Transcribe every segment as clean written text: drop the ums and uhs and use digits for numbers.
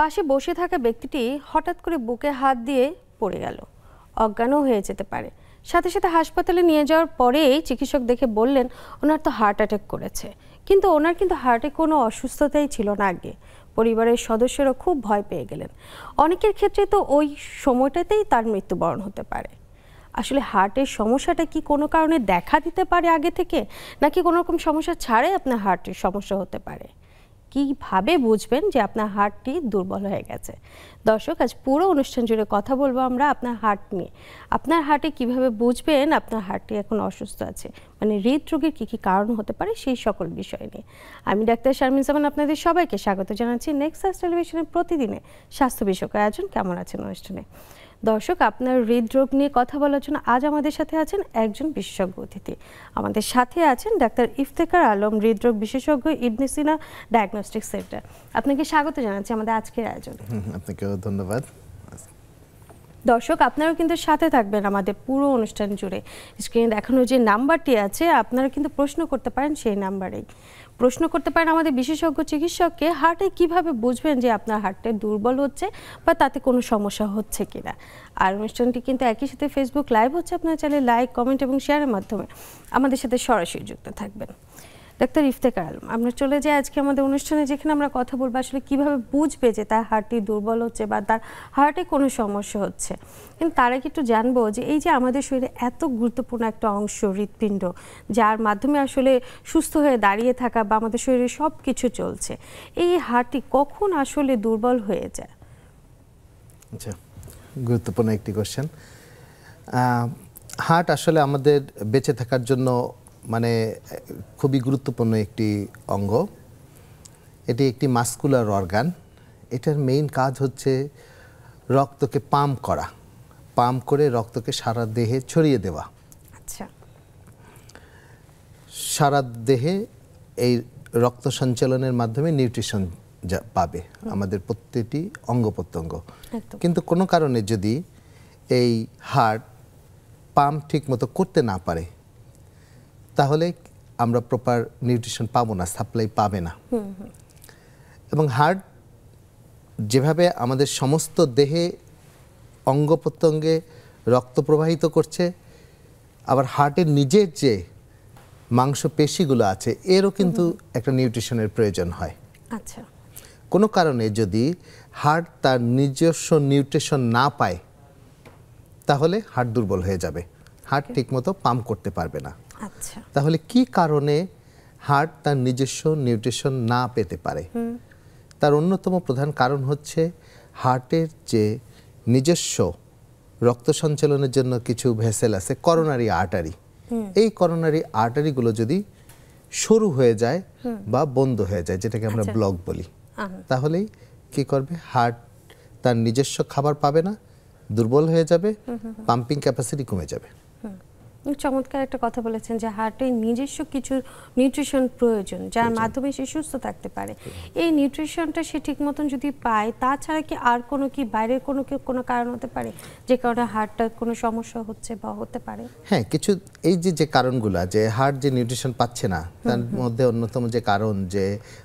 পাশে বসে থাকা ব্যক্তিটি হঠাৎ করে বুকে হাত দিয়ে পড়ে গেল, অজ্ঞানও হয়ে যেতে পারে। সাথে সাথে হাসপাতালে নিয়ে যাওয়ার পরেই চিকিৎসক দেখে বললেন ওনার তো হার্ট অ্যাটাক করেছে, কিন্তু ওনার হার্টে কোনো অসুস্থতাই ছিল না আগে। পরিবারের সদস্যরা খুব ভয় পেয়ে গেলেন। অনেকের ক্ষেত্রে তো ওই সময়টাতেই তার মৃত্যুবরণ হতে পারে। আসলে হার্টের সমস্যাটা কি কোনো কারণে দেখা দিতে পারে আগে থেকে, নাকি কোনো রকম সমস্যা ছাড়াই আপনার হার্টের সমস্যা হতে পারে? কিভাবে বুঝবেন যে আপনার হার্টটি দুর্বল হয়ে গেছে? দর্শক, আজ পুরো অনুষ্ঠান জুড়ে কথা বলবো আমরা আপনার হার্ট নিয়ে। আপনার হার্টে কিভাবে বুঝবেন আপনার হার্টটি এখন অসুস্থ আছে, মানে হৃদরোগের কী কারণ হতে পারে সেই সকল বিষয় নিয়ে। আমি ডাক্তার শারমিন জামান আপনাদের সবাইকে স্বাগত জানাচ্ছি নেক্সাস টেলিভিশনের প্রতিদিনে স্বাস্থ্য বিষয়ক আয়োজন কেমন আছেন অনুষ্ঠানে। দর্শক, আপনার হৃদরোগ নিয়ে কথা বলার জন্য আজ আমাদের সাথে আছেন একজন বিশেষজ্ঞ অতিথি। আমাদের সাথে আছেন ডাক্তার ইফতেখার আলম, হৃদরোগ বিশেষজ্ঞ, ইবনে সিনা ডায়াগনস্টিক সেন্টার। আপনাকে স্বাগত জানাচ্ছি আমাদের আজকের আয়োজনে। আপনাকেও ধন্যবাদ। দর্শক, আপনারাও কিন্তু সাথে থাকবেন আমাদের পুরো অনুষ্ঠান জুড়ে। স্ক্রিনে দেখানো যে নাম্বারটি আছে আপনারা কিন্তু প্রশ্ন করতে পারেন, সেই নাম্বারেই প্রশ্ন করতে পারেন আমাদের বিশেষজ্ঞ চিকিৎসককে হার্টে কিভাবে বুঝবেন যে আপনার হার্টে দুর্বল হচ্ছে বা তাতে কোনো সমস্যা হচ্ছে কিনা। আর অনুষ্ঠানটি কিন্তু একই সাথে ফেসবুক লাইভ হচ্ছে, আপনারা চাইলে লাইক, কমেন্ট এবং শেয়ারের মাধ্যমে আমাদের সাথে সরাসরি যুক্ত থাকবেন। ডাক্তার ইফতেখার আলম, আমরা চলে যাই আজকে আমাদের অনুষ্ঠানে, যেখানে আমরা কথা বলবো আসলে কিভাবে বুঝবে যে তার হার্টটি দুর্বল হচ্ছে বা তার হার্টে কোনো সমস্যা হচ্ছে। কিন্তু তার আগে একটু জানবো যে এই যে আমাদের শরীরে এত গুরুত্বপূর্ণ একটা অংশ হৃৎপিণ্ড, যার মাধ্যমে আসলে সুস্থ হয়ে দাঁড়িয়ে থাকা বা আমাদের শরীরে সব কিছু চলছে, এই হার্টটি কখন আসলে দুর্বল হয়ে যায়? আচ্ছা, গুরুত্বপূর্ণ একটি কোশ্চেন। হার্ট আসলে আমাদের বেঁচে থাকার জন্য মানে খুবই গুরুত্বপূর্ণ একটি অঙ্গ। এটি একটি মাসকুলার অর্গান। এটার মেইন কাজ হচ্ছে রক্তকে পাম্প করে রক্তকে সারা দেহে ছড়িয়ে দেওয়া। আচ্ছা, সারা দেহে এই রক্ত সঞ্চালনের মাধ্যমে নিউট্রিশন পাবে আমাদের প্রত্যেকটি অঙ্গ প্রত্যঙ্গ। কিন্তু কোনো কারণে যদি এই হার্ট পাম্প ঠিক মতো করতে না পারে, তাহলে আমরা প্রপার নিউট্রিশন পাবো না, সাপ্লাই পাবে না। এবং হার্ট যেভাবে আমাদের সমস্ত দেহে অঙ্গ প্রত্যঙ্গে রক্ত প্রবাহিত করছে, আবার হার্টের নিজের যে মাংসপেশিগুলো আছে এরও কিন্তু একটা নিউট্রিশনের প্রয়োজন হয়। আচ্ছা, কোনো কারণে যদি হার্ট তার নিজস্ব নিউট্রিশন না পায়, তাহলে হার্ট দুর্বল হয়ে যাবে, হার্ট ঠিকমতো পাম্প করতে পারবে না। আচ্ছা, তাহলে কি কারণে হার্ট তার নিজস্ব নিউট্রিশন না পেতে পারে? তার অন্যতম প্রধান কারণ হচ্ছে হার্টের যে নিজস্ব রক্ত সঞ্চালনের জন্য কিছু ভেসেল আছে, করোনারি আর্টারি। এই করোনারি আর্টারিগুলো যদি সরু হয়ে যায় বা বন্ধ হয়ে যায়, যেটাকে আমরা ব্লক বলি, তাহলেই কি করবে? হার্ট তার নিজস্ব খাবার পাবে না, দুর্বল হয়ে যাবে, পাম্পিং ক্যাপাসিটি কমে যাবে। চমৎকার একটা কথা বলেছেন যে হার্টের নিজস্ব কিছু নিউট্রিশন প্রয়োজন, যার মাধ্যমে সে সুস্থ থাকতে পারে। এই নিউট্রিশনটা সে ঠিক মতন যদি পায়, তাছাড়া কি আর কি বাইরের কোনো কারণ হতে পারে যে কারণে হার্টটার কোনো সমস্যা হচ্ছে বা হতে পারে? হ্যাঁ, কিছু এই যে কারণগুলো, যে হার্ট যে নিউট্রিশন পাচ্ছে না, তার মধ্যে অন্যতম যে কারণ যে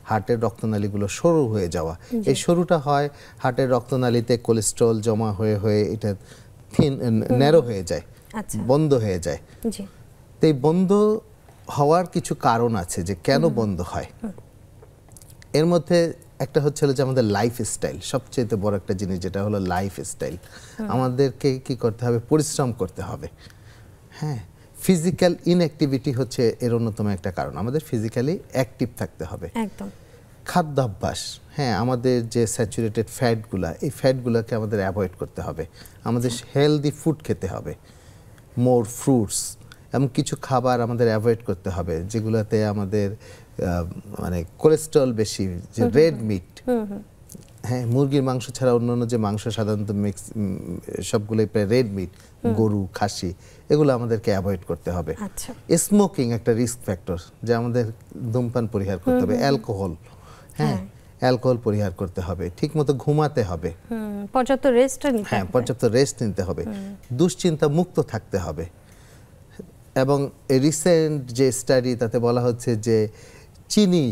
হার্টের রক্তনালীগুলো সরু হয়ে যাওয়া। এই সরুটা হয় হার্টের রক্তনালীতে কোলেস্ট্রল জমা হয়ে এটা ন্যারো হয়ে যায়, বন্ধ হয়ে যায়। তো এই বন্ধ হওয়ার কিছু কারণ আছে যে কেন বন্ধ হয়। এর মধ্যে একটা হচ্ছে যে আমাদের লাইফস্টাইল, সবচেয়ে বড় একটা জিনিস, যেটা হলো লাইফস্টাইল। আমাদেরকে কি করতে হবে? পরিশ্রম করতে হবে। হ্যাঁ, ফিজিক্যাল ইনঅ্যাক্টিভিটি হচ্ছে এর অন্যতম একটা কারণ। আমাদের ফিজিক্যালি অ্যাক্টিভ থাকতে হবে। একদম। খাদ্যাভ্যাস, হ্যাঁ, আমাদের যে স্যাচুরেটেড ফ্যাটগুলা, এই ফ্যাটগুলোকে আমাদের অ্যাভয়েড করতে হবে। আমাদের হেলদি ফুড খেতে হবে, মোর ফ্রুটস, এমন কিছু খাবার আমাদের অ্যাভয়েড করতে হবে যেগুলোতে আমাদের মানে কোলেস্ট্রল বেশি, যে রেড মিট, হ্যাঁ, মুরগির মাংস ছাড়া অন্যান্য যে মাংস সাধারণত সবগুলোই প্রায় রেড মিট, গরু, খাসি, এগুলো আমাদেরকে অ্যাভয়েড করতে হবে। স্মোকিং একটা রিস্ক ফ্যাক্টর, যে আমাদের ধূমপান পরিহার করতে হবে। অ্যালকোহল, হ্যাঁ, অ্যালকোহল পরিহার করতে হবে। ঠিকমতো ঘুমাতে হবে, পর্যাপ্ত রেস্ট নিতে হবে। দুশ্চিন্তা মুক্ত থাকতে হবে। এবং রিসেন্ট যে স্টাডি, তাতে বলা হচ্ছে যে চিনি,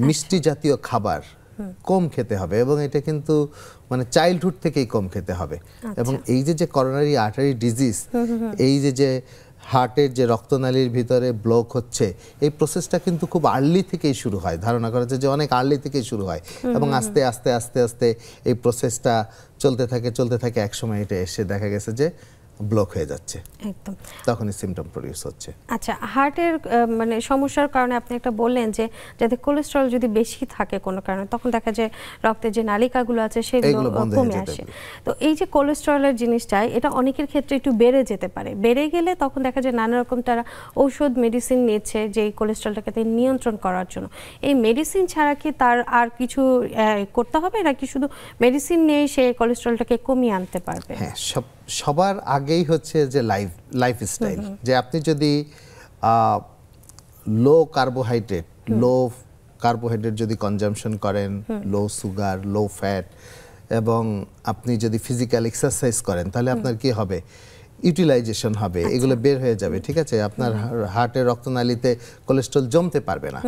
মিষ্টি জাতীয় খাবার, কম খেতে হবে, এবং এটা কিন্তু মানে চাইল্ডহুড থেকেই কম খেতে হবে। এবং এই যে করোনারি আর্টারি ডিজিজ, এই যে হার্টের যে রক্তনালীর ভিতরে ব্লক হচ্ছে, এই প্রসেসটা কিন্তু খুব আর্লি থেকেই শুরু হয়। ধারণা করা যায় যে অনেক আর্লি থেকেই শুরু হয়, এবং আস্তে আস্তে আস্তে আস্তে এই প্রসেসটা চলতে থাকে, একসময় এটা এসে দেখা গেছে যে ব্লক হয়ে যাচ্ছে, একদম তখনই সিমটম প্রডিউস হচ্ছে। আচ্ছা, হার্টের মানে সমস্যার কারণে আপনি একটা বললেন যে যাতে কোলেস্টেরল যদি বেশি থাকে কোনো কারণে, তখন দেখা যায় রক্তের যে নালিকাগুলো আছে সেগুলো কমে আসে। তো এই যে কোলেস্টেরলের জিনিসটা, এটা অনেকের ক্ষেত্রে একটু বেড়ে যেতে পারে। বেড়ে গেলে তখন দেখা যায় নানা রকম তারা ঔষধ মেডিসিন নিচ্ছে যে এই কোলেস্টেরলটাকে নিয়ন্ত্রণ করার জন্য। এই মেডিসিন ছাড়া কি তার আর কিছু করতে হবে, নাকি শুধু মেডিসিন নিয়ে সে কোলেস্টেরলটাকে কমিয়ে আনতে পারবে? হ্যাঁ, সবার আগেই হচ্ছে যে লাইফস্টাইল। যে আপনি যদি লো কার্বোহাইড্রেট যদি কনজাম্পশন করেন, লো সুগার, লো ফ্যাট, এবং আপনি যদি ফিজিক্যাল এক্সারসাইজ করেন, তাহলে আপনার কি হবে, ইউটিলাইজেশন হবে, এগুলো বের হয়ে যাবে, ঠিক আছে? আপনার হার্টের রক্তনালীতে কোলেস্ট্রল জমতে পারবে না।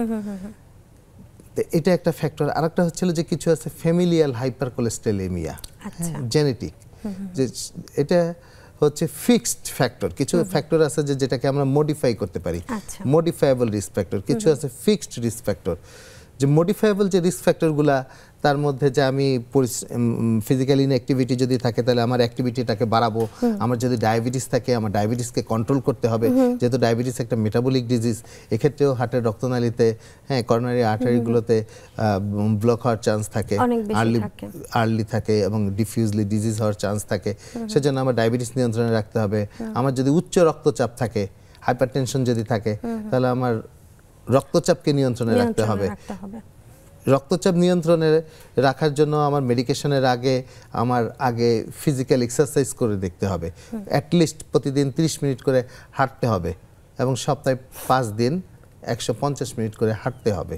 এটা একটা ফ্যাক্টর। আরেকটা হচ্ছিল যে কিছু আছে ফ্যামিলিয়াল হাইপারকোলেস্টেরেমিয়া, জেনেটিক, যে এটা হচ্ছে ফিক্সড ফ্যাক্টর। কিছু ফ্যাক্টর আছে যেটাকে আমরা মডিফাই করতে পারি, মডিফায়েবল রিস্ক ফ্যাক্টর। কিছু আছে ফিক্সড রিস্ক ফ্যাক্টর। যে মডিফায়েবল যে রিস্ক ফ্যাক্টরগুলা, তার মধ্যে যে আমি ফিজিক্যাল ইনঅ্যাক্টিভিটি যদি থাকে তাহলে আমার অ্যাক্টিভিটিটাকে বাড়াবো। আমার যদি ডায়াবেটিস থাকে, আমার ডায়াবেটিসকে কন্ট্রোল করতে হবে, যেহেতু ডায়াবেটিস একটা মেটাবলিক ডিজিজ। এক্ষেত্রেও হার্টের রক্তনালীতে, হ্যাঁ, করোনারি আর্টারিগুলোতে ব্লক হওয়ার চান্স থাকে, আর্লি থাকে, এবং ডিফিউজলি ডিজিজ হওয়ার চান্স থাকে। সেজন্য আমার ডায়াবেটিস নিয়ন্ত্রণে রাখতে হবে। আমার যদি উচ্চ রক্তচাপ থাকে, হাইপারটেনশন যদি থাকে, তাহলে আমার রক্তচাপকে নিয়ন্ত্রণে রাখতে হবে। রক্তচাপ নিয়ন্ত্রণে রাখার জন্য আমার মেডিকেশনের আগে ফিজিক্যাল এক্সারসাইজ করে দেখতে হবে। অ্যাটলিস্ট প্রতিদিন 30 মিনিট করে হাঁটতে হবে, এবং সপ্তাহে 5 দিন 150 মিনিট করে হাঁটতেই হবে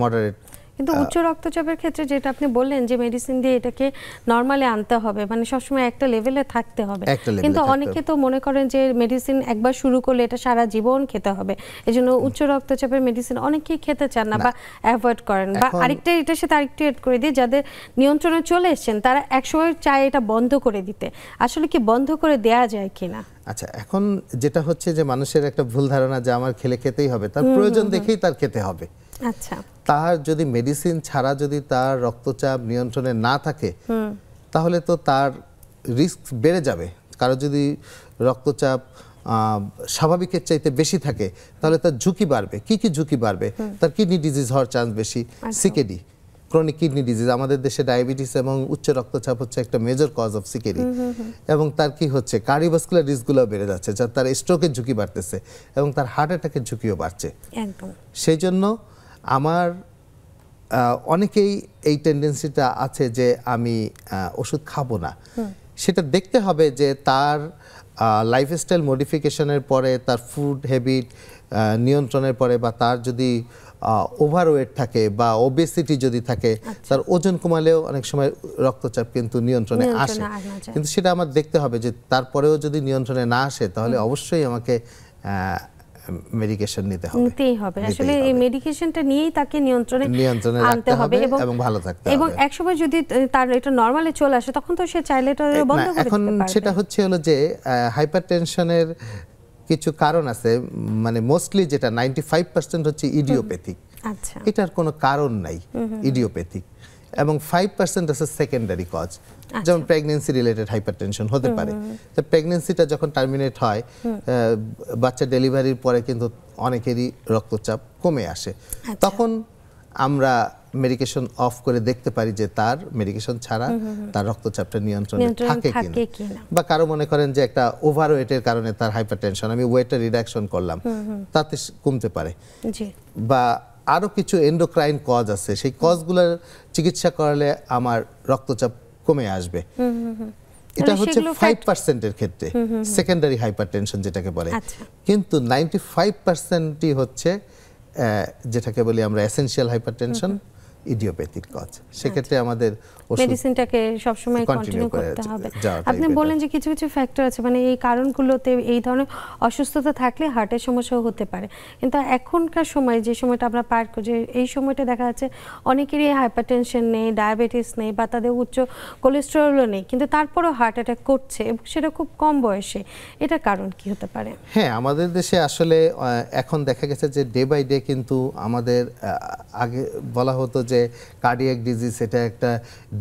মডারেট। কিন্তু উচ্চ রক্তচাপের ক্ষেত্রে যেটা আপনি বললেন যে মেডিসিন দিয়ে এটাকে নরমালে আনতে হবে, মানে সবসময় একটা লেভেলে থাকতে হবে, কিন্তু অনেকে তো মনে করেন যে মেডিসিন একবার শুরু করলে এটা সারা জীবন খেতে হবে। এজন্য উচ্চ রক্তচাপের মেডিসিন অনেকেই খেতে চান না বা অ্যাভয়েড করেন, বা আরেকটা এটার সাথে আরেকটু এড করে দিয়ে যাদের নিয়ন্ত্রণে চলে এসেছেন তারা একসময় চায় এটা বন্ধ করে দিতে। আসলে কি বন্ধ করে দেয়া যায় কিনা? আচ্ছা, এখন যেটা হচ্ছে যে মানুষের একটা ভুল ধারণা যে আমার খেতেই হবে, তার প্রয়োজন দেখেই তার খেতে হবে। আচ্ছা, তার যদি মেডিসিন ছাড়া যদি তার রক্তচাপ নিয়ন্ত্রণে না থাকে, তাহলে তো তার রিস্ক বেড়ে যাবে। কারো যদি রক্তচাপ স্বাভাবিকের চাইতে বেশি থাকে, তাহলে তার ঝুঁকি বাড়বে। কি ঝুঁকি বাড়বে? তার কিডনি ডিজিজ হওয়ার চান্স বেশি, সিকেডি, ক্রনিক কিডনি ডিজিজ। আমাদের দেশে ডায়াবেটিস এবং উচ্চ রক্তচাপ হচ্ছে একটা মেজর কজ অফ সিকেডি, এবং তার কি হচ্ছে, কার্ডিওভাস্কুলার রিস্কগুলো বেড়ে যাচ্ছে, তার স্ট্রোকের ঝুঁকি বাড়তেছে, এবং তার হার্ট অ্যাটাকের ঝুঁকিও বাড়ছে। সেই জন্য আমার অনেকেই এই টেন্ডেন্সিটা আছে যে আমি ওষুধ খাবো না। সেটা দেখতে হবে যে তার লাইফস্টাইল মডিফিকেশনের পরে, তার ফুড হ্যাবিট নিয়ন্ত্রণের পরে, বা তার যদি ওভারওয়েট থাকে বা ওবেসিটি যদি থাকে, তার ওজন কমালেও অনেক সময় রক্তচাপ কিন্তু নিয়ন্ত্রণে আসে। কিন্তু সেটা আমার দেখতে হবে যে তারপরেও যদি নিয়ন্ত্রণে না আসে, তাহলে অবশ্যই আমাকে মেডিকেশন নিতেই হবে। আসলে এই মেডিকেশনটা নিয়েই তাকে নিয়ন্ত্রণে আনতে হবে এবং ভালো থাকতে হবে। এবং একসময় যদি তার এটা নরমালে চলে আসে, তখন তো সে চাইলে এটা বন্ধ করে দিতে পারবে। এখন সেটা হচ্ছে হলো যে হাইপারটেনশনের কিছু কারণ আছে, মানে মোস্টলি যেটা 95% হচ্ছে ইডিওপ্যাথিক। আচ্ছা, এটার কোনো কারণ নাই ইডিওপ্যাথিক, এবং 5% আছে সেকেন্ডারি কজ, যেমন প্রেগন্যান্সি রিলেটেড হাইপারটেনশন হতে পারে। তো প্রেগন্যান্সিটা যখন টার্মিনেট হয়, বাচ্চা ডেলিভারির পরে কিন্তু অনেকেরই রক্তচাপ কমে আসে। তখন আমরা মেডিকেশন অফ করে দেখতে পারি যে তার মেডিকেশন ছাড়া তার রক্তচাপটা নিয়ন্ত্রণে থাকে কিনা। বা কারো মনে করেন যে একটা ওভারওয়েটের কারণে তার হাইপারটেনশন, আমি ওয়েটটা রিডাকশন করলাম, তাতে কমতে পারে। বা আরো কিছু এন্ডোক্রাইন কজ আছে, সেই কজগুলোর চিকিৎসা করালে আমার রক্তচাপ কমে আসবে। এটা হচ্ছে 5% এর ক্ষেত্রে সেকেন্ডারি হাইপারটেনশন যেটাকে বলে। কিন্তু 95%ই হচ্ছে যেটাকে বলি আমরা এসেনশিয়াল হাইপারটেনশন, ইডিওপ্যাথিক কজ। সেক্ষেত্রে আমাদের মেডিসিনটাকে সবসময় কন্টিনিউ করতে হবে। আপনি বললেন যে কিছু কিছু ফ্যাক্টর আছে, মানে এই কারণগুলোতে এই ধরনের অসুস্থতা থাকলে হার্টের সমস্যাও হতে পারে। কিন্তু এখনকার সময় যে সময়টা আমরা পার করছি, এই সময়টা দেখা যাচ্ছে অনেকেরই হাইপারটেনশন নেই, ডায়াবেটিস নেই, বা তাদের উচ্চ কোলেস্টেরলও নেই, কিন্তু তারপরেও হার্ট অ্যাটাক করছে, এবং সেটা খুব কম বয়সে। এটার কারণ কি হতে পারে? হ্যাঁ, আমাদের দেশে আসলে এখন দেখা গেছে যে ডে বাই ডে কিন্তু আমাদের আগে বলা হতো যে কার্ডিয়াক ডিজিজ এটা একটা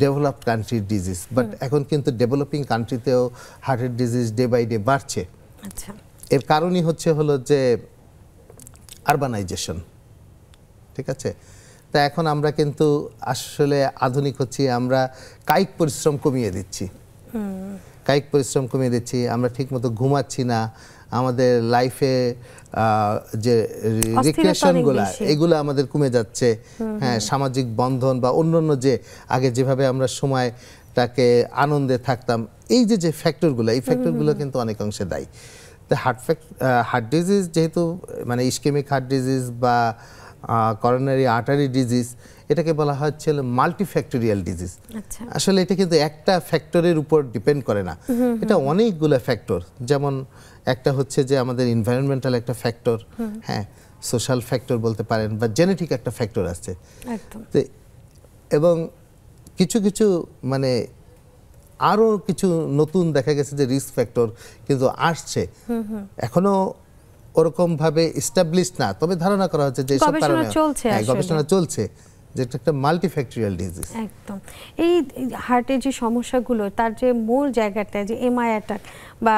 ডেভেলপড কান্ট্রির ডিজিজ, বাট এখন কিন্তু ডেভেলপিং কান্ট্রিতেও হার্টের ডিজিজ ডে বাই ডে বাড়ছে। আচ্ছা, এর কারণই হলো যে আরবানাইজেশন, ঠিক আছে? তা এখন আমরা কিন্তু আসলে আধুনিক হচ্ছি, আমরা কায়িক পরিশ্রম কমিয়ে দিচ্ছি, আমরা ঠিকমতো ঘুমাচ্ছি না, আমাদের লাইফে যে রিক্রিয়েশনগুলো এগুলো আমাদের কমে যাচ্ছে। হ্যাঁ, সামাজিক বন্ধন বা অন্যান্য যে আগে যেভাবে আমরা সময়টাকে আনন্দে থাকতাম, এই যে ফ্যাক্টরগুলো, এই ফ্যাক্টরগুলো কিন্তু অনেক অংশে দায়ী। তো হার্ট ডিজিজ যেহেতু মানে ইসকেমিক হার্ট ডিজিজ বা করোনারি আর্টারি ডিজিজ, এটাকে বলা হচ্ছে মাল্টিফ্যাক্টোরিয়াল ডিজিজ। আসলে এটা কিন্তু একটা ফ্যাক্টরের উপর ডিপেন্ড করে না, এটা অনেকগুলো ফ্যাক্টর। যেমন একটা হচ্ছে যে আমাদের এনভায়রনমেন্টাল একটা ফ্যাক্টর, হ্যাঁ, সোশ্যাল ফ্যাক্টর বলতে পারেন, বা জেনেটিক একটা ফ্যাক্টর আছে, এবং কিছু কিছু মানে আরও কিছু নতুন দেখা গেছে যে রিস্ক ফ্যাক্টর কিন্তু আসছে, এখনো ওরকম ভাবে এস্টাবলিশড না, তবে ধারণা করা হচ্ছে যে এইসব কারণে গবেষণা চলছে যে এটা একটা মাল্টিফ্যাক্টোরিয়াল ডিজিজ। একদম। এই হার্টের যে সমস্যাগুলো, তার যে মূল জায়গাটা যে এমআই অ্যাটাক বা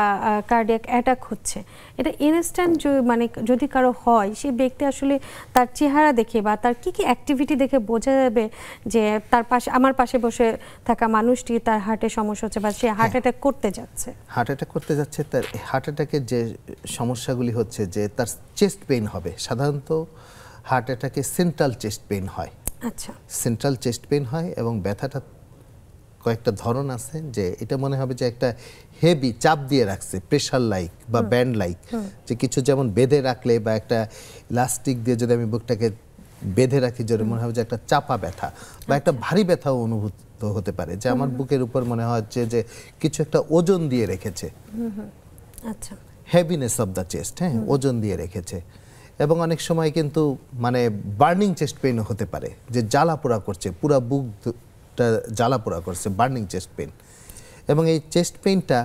কার্ডিয়াক অ্যাটাক হচ্ছে, এটা ইনস্ট্যান্ট মানে যদি কারো হয়, সেই ব্যক্তি আসলে তার চেহারা দেখে বা তার কি কি অ্যাক্টিভিটি দেখে বোঝা যাবে যে তার পাশে, আমার পাশে বসে থাকা মানুষটি তার হার্টের সমস্যা হচ্ছে বা সে হার্ট অ্যাটাক করতে যাচ্ছে। তার হার্ট অ্যাটাকের যে সমস্যাগুলি হচ্ছে যে তার চেস্ট পেইন হবে। সাধারণত হার্ট অ্যাটাকে সেন্ট্রাল চেস্ট পেইন হয়। আচ্ছা, সেন্ট্রাল চেস্ট পেইন হয়, এবং ব্যথাটা কয়েকটা ধরন আছে, যে এটা মনে হবে যে একটা হেভি চাপ দিয়ে রাখছে, প্রেশার লাইক বা ব্যান্ড লাইক, যে কিছু যেমন বেঁধে রাখলে বা একটা ইলাস্টিক দিয়ে যদি আমি বুকটাকে বেঁধে রাখি, যদি মনে হবে যে একটা চাপা ব্যথা বা একটা ভারী ব্যথাও অনুভূত হতে পারে, যে আমার বুকের উপর মনে হচ্ছে যে কিছু একটা ওজন দিয়ে রেখেছে। আচ্ছা, হেভিনেস অফ দ্য চেস্ট, হ্যাঁ, ওজন দিয়ে রেখেছে। এবং অনেক সময় কিন্তু মানে বার্নিং চেস্ট পেইনও হতে পারে, যে জ্বালা পোড়া করছে, পুরো বুকটা জ্বালা পোড়া করছে, বার্নিং চেস্ট পেইন। এবং এই চেস্ট পেইনটা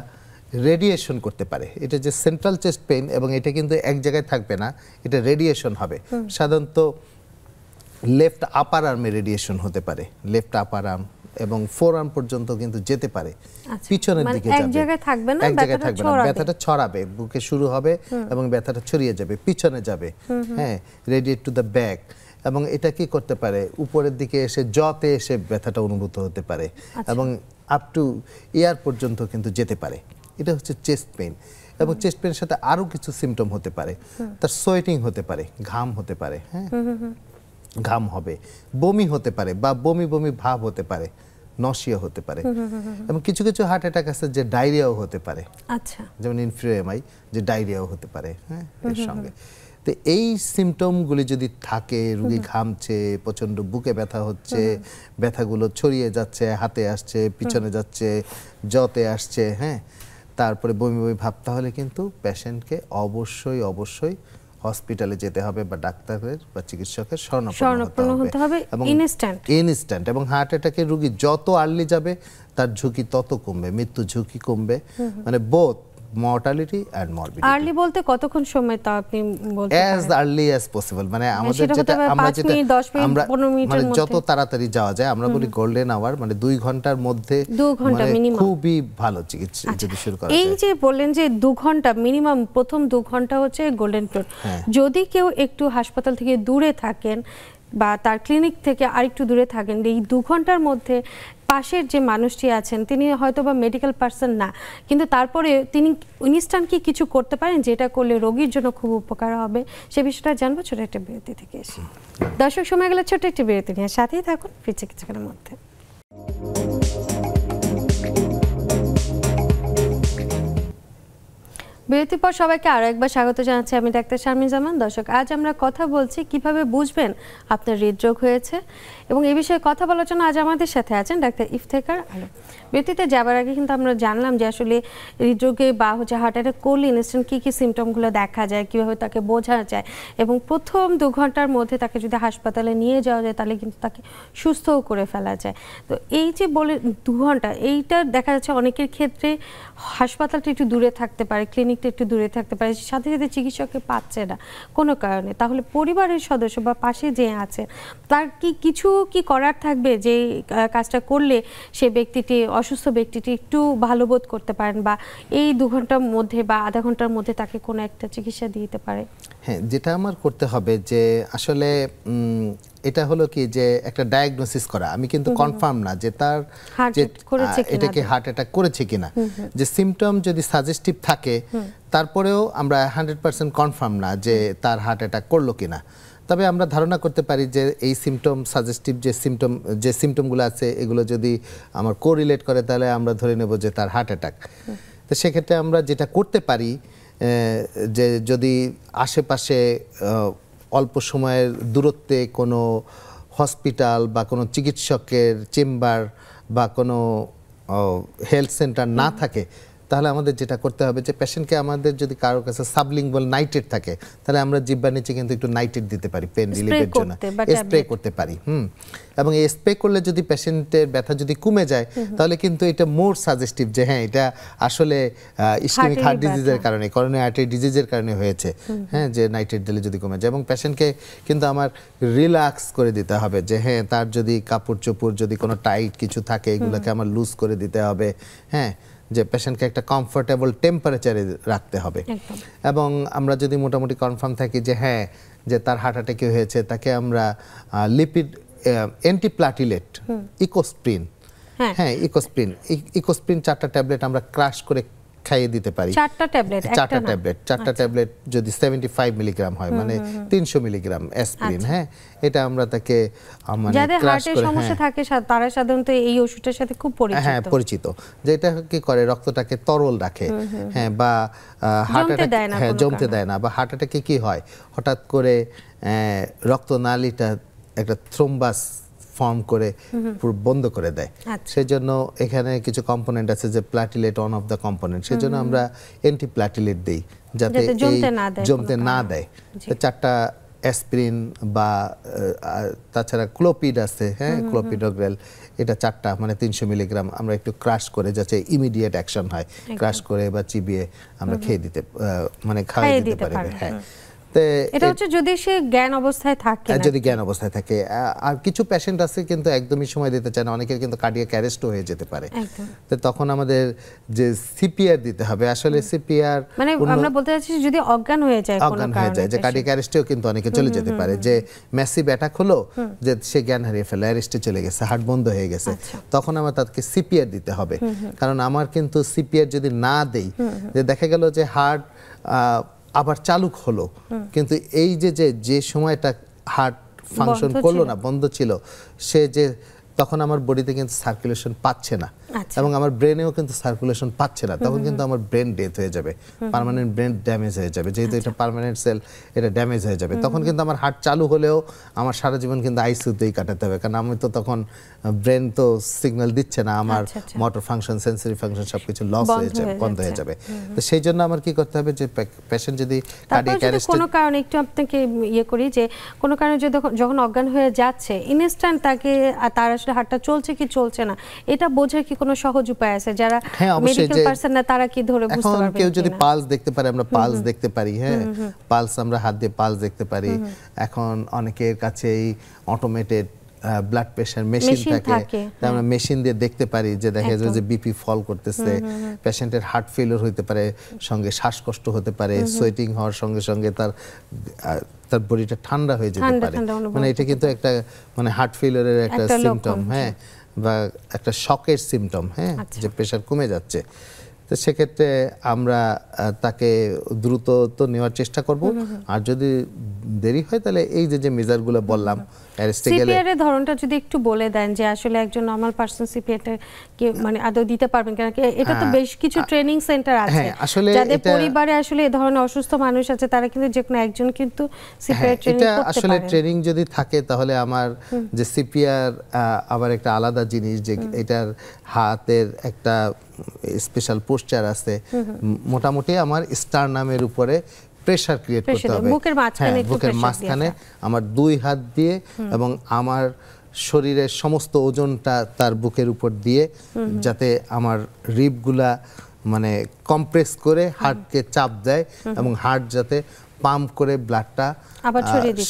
রেডিয়েশন করতে পারে। এটা যে সেন্ট্রাল চেস্ট পেইন, এবং এটা কিন্তু এক জায়গায় থাকবে না, এটা রেডিয়েশন হবে। সাধারণত লেফট আপার আর্মে রেডিয়েশন হতে পারে, লেফট আপার আর্ম এবং ফোর আর্ম পর্যন্ত কিন্তু যেতে পারে, পিছনের দিকে যাবে, এক জায়গায় থাকবে না, ব্যথাটা ছড়াবে, বুকে শুরু হবে এবং ব্যথাটা ছড়িয়ে যাবে, পিছনে যাবে, হ্যাঁ, রেডিয়েট টু দ্য ব্যাক। এবং এটা কি করতে পারে, উপরের দিকে এসে জতে এসে ব্যথাটা অনুভূত হতে পারে, এবং আপ টু ইয়ার পর্যন্ত কিন্তু যেতে পারে। এটা হচ্ছে চেস্ট পেইন। এবং চেস্ট পেইনের সাথে আরো কিছু সিমটম হতে পারে, তার সোয়েটিং হতে পারে, ঘাম হতে পারে, হ্যাঁ, ঘাম হবে, বমি হতে পারে বা বমি বমি ভাব হতে পারে, নশিয়া হতে পারে, এবং কিছু কিছু হার্ট অ্যাটাক আছে যে ডায়রিয়াও হতে পারে। আচ্ছা, যেমন ইনফ্লুয়েমাই, যে ডায়রিয়াও হতে পারে, হ্যাঁ, এর সঙ্গে। তো এই সিমটমগুলি যদি থাকে, রোগী ঘামছে, প্রচন্ড বুকে ব্যথা হচ্ছে, ব্যথাগুলো ছড়িয়ে যাচ্ছে, হাতে আসছে, পিছনে যাচ্ছে, জতে আসছে, হ্যাঁ, তারপরে বমি বমি ভাব, তাহলে কিন্তু পেশেন্টকে অবশ্যই অবশ্যই হসপিটালে যেতে হবে বা ডাক্তারের বা চিকিৎসকের শরণাপন্ন হতে হবে, এবং ইনস্ট্যান্ট। এবং হার্ট অ্যাটাকের রোগী যত আর্লি যাবে তার ঝুঁকি তত কমবে, মৃত্যু ঝুঁকি কমবে, মানে both mortality and morbidity. Early বলতে কতক্ষণ সময় তা আপনি বলতে পারেন? অ্যাজ আর্লি অ্যাজ পসিবল, মানে আমাদের যেটা আমরা মানে যত তাড়াতাড়ি যাওয়া যায়, আমরা বলি গোল্ডেন আওয়ার, মানে 2 ঘন্টার মধ্যে, 2 ঘন্টা মিনিমাম, খুবই ভালো চিকিৎসা যদি শুরু করা যায়। এই যে বললেন যে 2 ঘন্টা মিনিমাম, প্রথম 2 ঘন্টা হচ্ছে গোল্ডেন পিরিয়ড। যদি কেউ একটু হাসপাতাল থেকে দূরে থাকেন বা তার ক্লিনিক থেকে আরেকটু দূরে থাকেন, এই 2 ঘন্টার মধ্যে পাশের যে মানুষটি আছেন তিনি হয়তো বা মেডিকেল পার্সন না, কিন্তু তারপরে তিনি ইনস্ট্যান্ট কি কিছু করতে পারেন যেটা করলে রোগীর জন্য খুব উপকার হবে, সে বিষয়টা জানবো ছোট একটা বিরতি থেকে এসে। দর্শক, সময় গেলে ছোট একটি বিরতি নিয়ে সাথেই থাকুন, ফিরছে কিছুক্ষণের মধ্যে। বিরতির পর সবাইকে আরো একবার স্বাগত জানাচ্ছি, আমি ডাক্তার শারমিন জামান। দর্শক, আজ আমরা কথা বলছি কিভাবে বুঝবেন আপনার হৃদরোগ হয়েছে, এবং এই বিষয়ে কথা বলার জন্য আজ আমাদের সাথে আছেন ডাক্তার ইফতেখার আলম। বিরতিতে যাবার আগে কিন্তু আমরা জানলাম যে আসলে হৃদরোগে বা হার্ট অ্যাটাক করলে ইনস্ট্যান্ট কী কী সিমটমগুলো দেখা যায়, কীভাবে তাকে বোঝা যায়, এবং প্রথম 2 ঘন্টার মধ্যে তাকে যদি হাসপাতালে নিয়ে যাওয়া যায় তাহলে কিন্তু তাকে সুস্থও করে ফেলা যায়। তো এই যে বলে 2 ঘন্টা, এইটা দেখা যাচ্ছে অনেকের ক্ষেত্রে হাসপাতালটা একটু দূরে থাকতে পারে, ক্লিনিকটা একটু দূরে থাকতে পারে, সাথে সাথে চিকিৎসককে পাচ্ছে না কোনো কারণে। তাহলে পরিবারের সদস্য বা পাশে যে আছে তার কিছু করার থাকবে যে কাজটা করলে সে ব্যক্তিটি, অসুস্থ ব্যক্তিটি একটু ভালো বোধ করতে পারেন, বা এই 2 ঘন্টার মধ্যে বা আধা ঘন্টার মধ্যে তাকে কোনো একটা চিকিৎসা দিতে পারে? হ্যাঁ, যেটা আমার করতে হবে যে আসলে এটা হলো কি যে একটা ডায়াগনোসিস করা। আমি কিন্তু কনফার্ম না যে তার যে এটাকে হার্ট অ্যাটাক করেছে কিনা। যে সিমটম যদি সাজেস্টিভ থাকে তারপরেও আমরা 100% কনফার্ম না যে তার হার্ট অ্যাটাক করলো কিনা। তবে আমরা ধারণা করতে পারি যে এই সিমটম সাজেস্টিভ যে সিমটমগুলো আছে এগুলো যদি আমার কোরিলেট করে তাহলে আমরা ধরে নেব যে তার হার্ট অ্যাটাক। তো সেক্ষেত্রে আমরা যেটা করতে পারি যে যদি আশেপাশে অল্প সময়ের দূরত্বে কোনো হসপিটাল বা কোনো চিকিৎসকের চেম্বার বা কোনো হেলথ সেন্টার না থাকে, তাহলে আমাদের যেটা করতে হবে যে পেশেন্টকে আমাদের যদি কারোর কাছে সাবলিঙ্গুয়াল নাইট্রেট থাকে তাহলে আমরা জিহ্বার নিচে কিন্তু একটু নাইট্রেট দিতে পারি পেন রিলিফের জন্য, স্প্রে করতে পারি। এবং এই স্প্রে করলে যদি পেশেন্টের ব্যথা যদি কমে যায় তাহলে কিন্তু এটা মোর সাজেস্টিভ যে হ্যাঁ এটা আসলে ইসকেমিক হার্ট ডিজিজের কারণে, করোনারি আর্টারি ডিজিজের কারণে হয়েছে। হ্যাঁ, যে নাইট্রেট দিলে যদি কমে যায়, এবং পেশেন্টকে কিন্তু আমার রিল্যাক্স করে দিতে হবে যে হ্যাঁ তার যদি কাপড় চোপড় যদি কোনো টাইট কিছু থাকে এগুলোকে আমার লুজ করে দিতে হবে। হ্যাঁ, যে পেশেন্টকে একটা কমফোর্টেবল টেম্পারেচারে রাখতে হবে। এবং আমরা যদি মোটামুটি কনফার্ম থাকি যে হ্যাঁ যে তার হার্ট অ্যাটাক হয়েছে, তাকে আমরা লিপিড অ্যান্টিপ্লাটিলেট ইকোস্প্রিন, হ্যাঁ ইকোস্প্রিন 4টা ট্যাবলেট আমরা ক্রাশ করে খাইয়ে দিতে পারি। 4টা ট্যাবলেট যদি 75 মিলিগ্রাম হয় মানে 300 মিলিগ্রাম অ্যাসপিরিন। হ্যাঁ, এটা আমরা তাকে মানে যাদের হার্টের সমস্যা থাকে তারা সাধারণত এই ওষুধটার সাথে খুব পরিচিত। হ্যাঁ, পরিচিত। যেটা কি করে রক্তটাকে তরল রাখে। হ্যাঁ, বা হার্ট অ্যাটাক জমতে দেয় না। বা হার্ট অ্যাটাকে কি হয়, হঠাৎ করে রক্তনালীটা একটা থ্রোম্বাস ফর্ম করে পুরো বন্ধ করে দেয়। সেজন্য এখানে কিছু কম্পোনেন্ট আছে যে platelet one of the component, সেজন্য আমরা অ্যান্টিপ্লাটিলেট দেই যাতে জমতে না দেয়। 4টা অ্যাসপিরিন বা তাছাড়া ক্লোপিড আছে, হ্যাঁ ক্লোপিডোগ্রেল, এটা 4টা মানে 300 মিলিগ্রাম আমরা একটু ক্রাশ করে যাতে ইমিডিয়েট অ্যাকশন হয়, ক্রাশ করে বা চিবিয়ে আমরা খেয়ে দিতে মানে খাইয়ে দিতে পারি। হ্যাঁ, এটা হচ্ছে যদি সে জ্ঞান অবস্থায় থাকে, যদি জ্ঞান অবস্থায় থাকে। আর কিছু পেশেন্ট আছে কিন্তু একদমই সময় দিতে চায় না, অনেকের কিন্তু কার্ডিয়াক অ্যারেস্টও হয়ে যেতে পারে। তো তখন আমাদের যে সিপিআর দিতে হবে। আসলে সিপিআর মানে আমরা বলতে চাচ্ছি যদি অজ্ঞান হয়ে যায় যে কার্ডিয়াক অ্যারেস্টেও কিন্তু অনেকে চলে যেতে পারে, যে ম্যাসিভ অ্যাটাক হলো যে সে জ্ঞান হারিয়ে ফেলে, অ্যারেস্টে চলে গেছে, হার্ট বন্ধ হয়ে গেছে, তখন আমার তাকে সিপিআর দিতে হবে। কারণ আমার কিন্তু সিপিআর যদি না দেই, যে দেখা গেল যে হার্ট আবার চালু হলো, কিন্তু এই যে সময়টা হার্ট ফাংশন করলো না, বন্ধ ছিল, সে যে তখন আমার বডিতে কিন্তু সার্কুলেশন পাচ্ছে না, এবং আমার ব্রেনেও কিন্তু সার্কুলেশন পাচ্ছে না, তখন কিন্তু আমার ব্রেন ডেথ হয়ে যাবে, পার্মানেন্ট ব্রেন ড্যামেজ হয়ে যাবে, যেহেতু এটা পার্মানেন্ট সেল, এটা ড্যামেজ হয়ে যাবে। তখন কিন্তু আমার হার্ট চালু হলেও আমার সারা জীবন কিন্তু আইসিইউতেই কাটাতে হবে, কারণ আমি তো তখন ব্রেন তো সিগন্যাল দিচ্ছে না, আমার মোটর ফাংশন, সেন্সরি ফাংশন সবকিছু লস হয়ে যাবে, বন্ধ হয়ে যাবে। তো সেই জন্য আমার কি করতে হবে যে পেশেন্ট যদি কার্ডিয়াক অ্যারেস্ট কোনো কারণে, একটু আপনাকে করি যে কোনো কারণে যখন অজ্ঞান হয়ে যাচ্ছে ইনস্ট্যান্ট তাকে তার আসলে হার্টটা চলছে কি চলছে না এটা বোঝার কি কোনো সহজ উপায় আছে? যারা মেডিকেল পারসন না তারা কি ধরে বুঝতে পারবে? এখন কেউ যদি পালস দেখতে পারে, আমরা পালস দেখতে পারি। হ্যাঁ, পালস আমরা হাত দিয়ে পালস দেখতে পারি। এখন অনেকের কাছেই অটোমেটেড ব্লাড প্রেশার মেশিন থাকে, আমরা মেশিন দিয়ে দেখতে পারি যে দেখা যায় যে বিপি ফল করতেছে, পেশেন্টের হার্ট ফেলিওর হতে পারে, সঙ্গে শ্বাসকষ্ট হতে পারে, সোয়েটিং হওয়ার সঙ্গে সঙ্গে তার বডিটা ঠান্ডা হয়ে যেতে পারে। মানে এটা কিন্তু একটা মানে হার্ট ফেলিওরের একটা সিমটম, হ্যাঁ, বা একটা শকের সিমটম, হ্যাঁ, যে প্রেশার কমে যাচ্ছে। তো সেক্ষেত্রে আমরা তাকে দ্রুত তো নেওয়ার চেষ্টা করব, আর যদি দেরি হয় তাহলে এই যে মেজারগুলো বললাম অ্যারেস্টে গেলে সিপিআর এর ধরনটা যদি একটু বলে দেন যে আসলে একজন নরমাল পারসন সিপিআর কে মানে আদৌ দিতে পারবেন কারণ এটা তো বেশ কিছু ট্রেনিং সেন্টার আছে যাদের পরিবারে আসলে এই ধরনের অসুস্থ মানুষ আছে তারা কিন্তু যে কোনো একজন কিন্তু সিপিআর ট্রেনিং করতে পারে। আসলে ট্রেনিং যদি থাকে তাহলে আমার যে সিপিআর আবার একটা আলাদা জিনিস যে এটার হাতের একটা স্পেশাল পোস্টার আছে, মোটামুটি আমার স্টারনামের উপরে প্রেসার ক্রিয়েট করতে হবে বুকের মাঝখানে আমার 2 হাত দিয়ে এবং আমার শরীরের সমস্ত ওজনটা তার বুকের উপর দিয়ে যাতে আমার রিবগুলা মানে কম্প্রেস করে হার্টকে চাপ দেয় এবং হার্ট যাতে পাম্প করে ব্লাডটা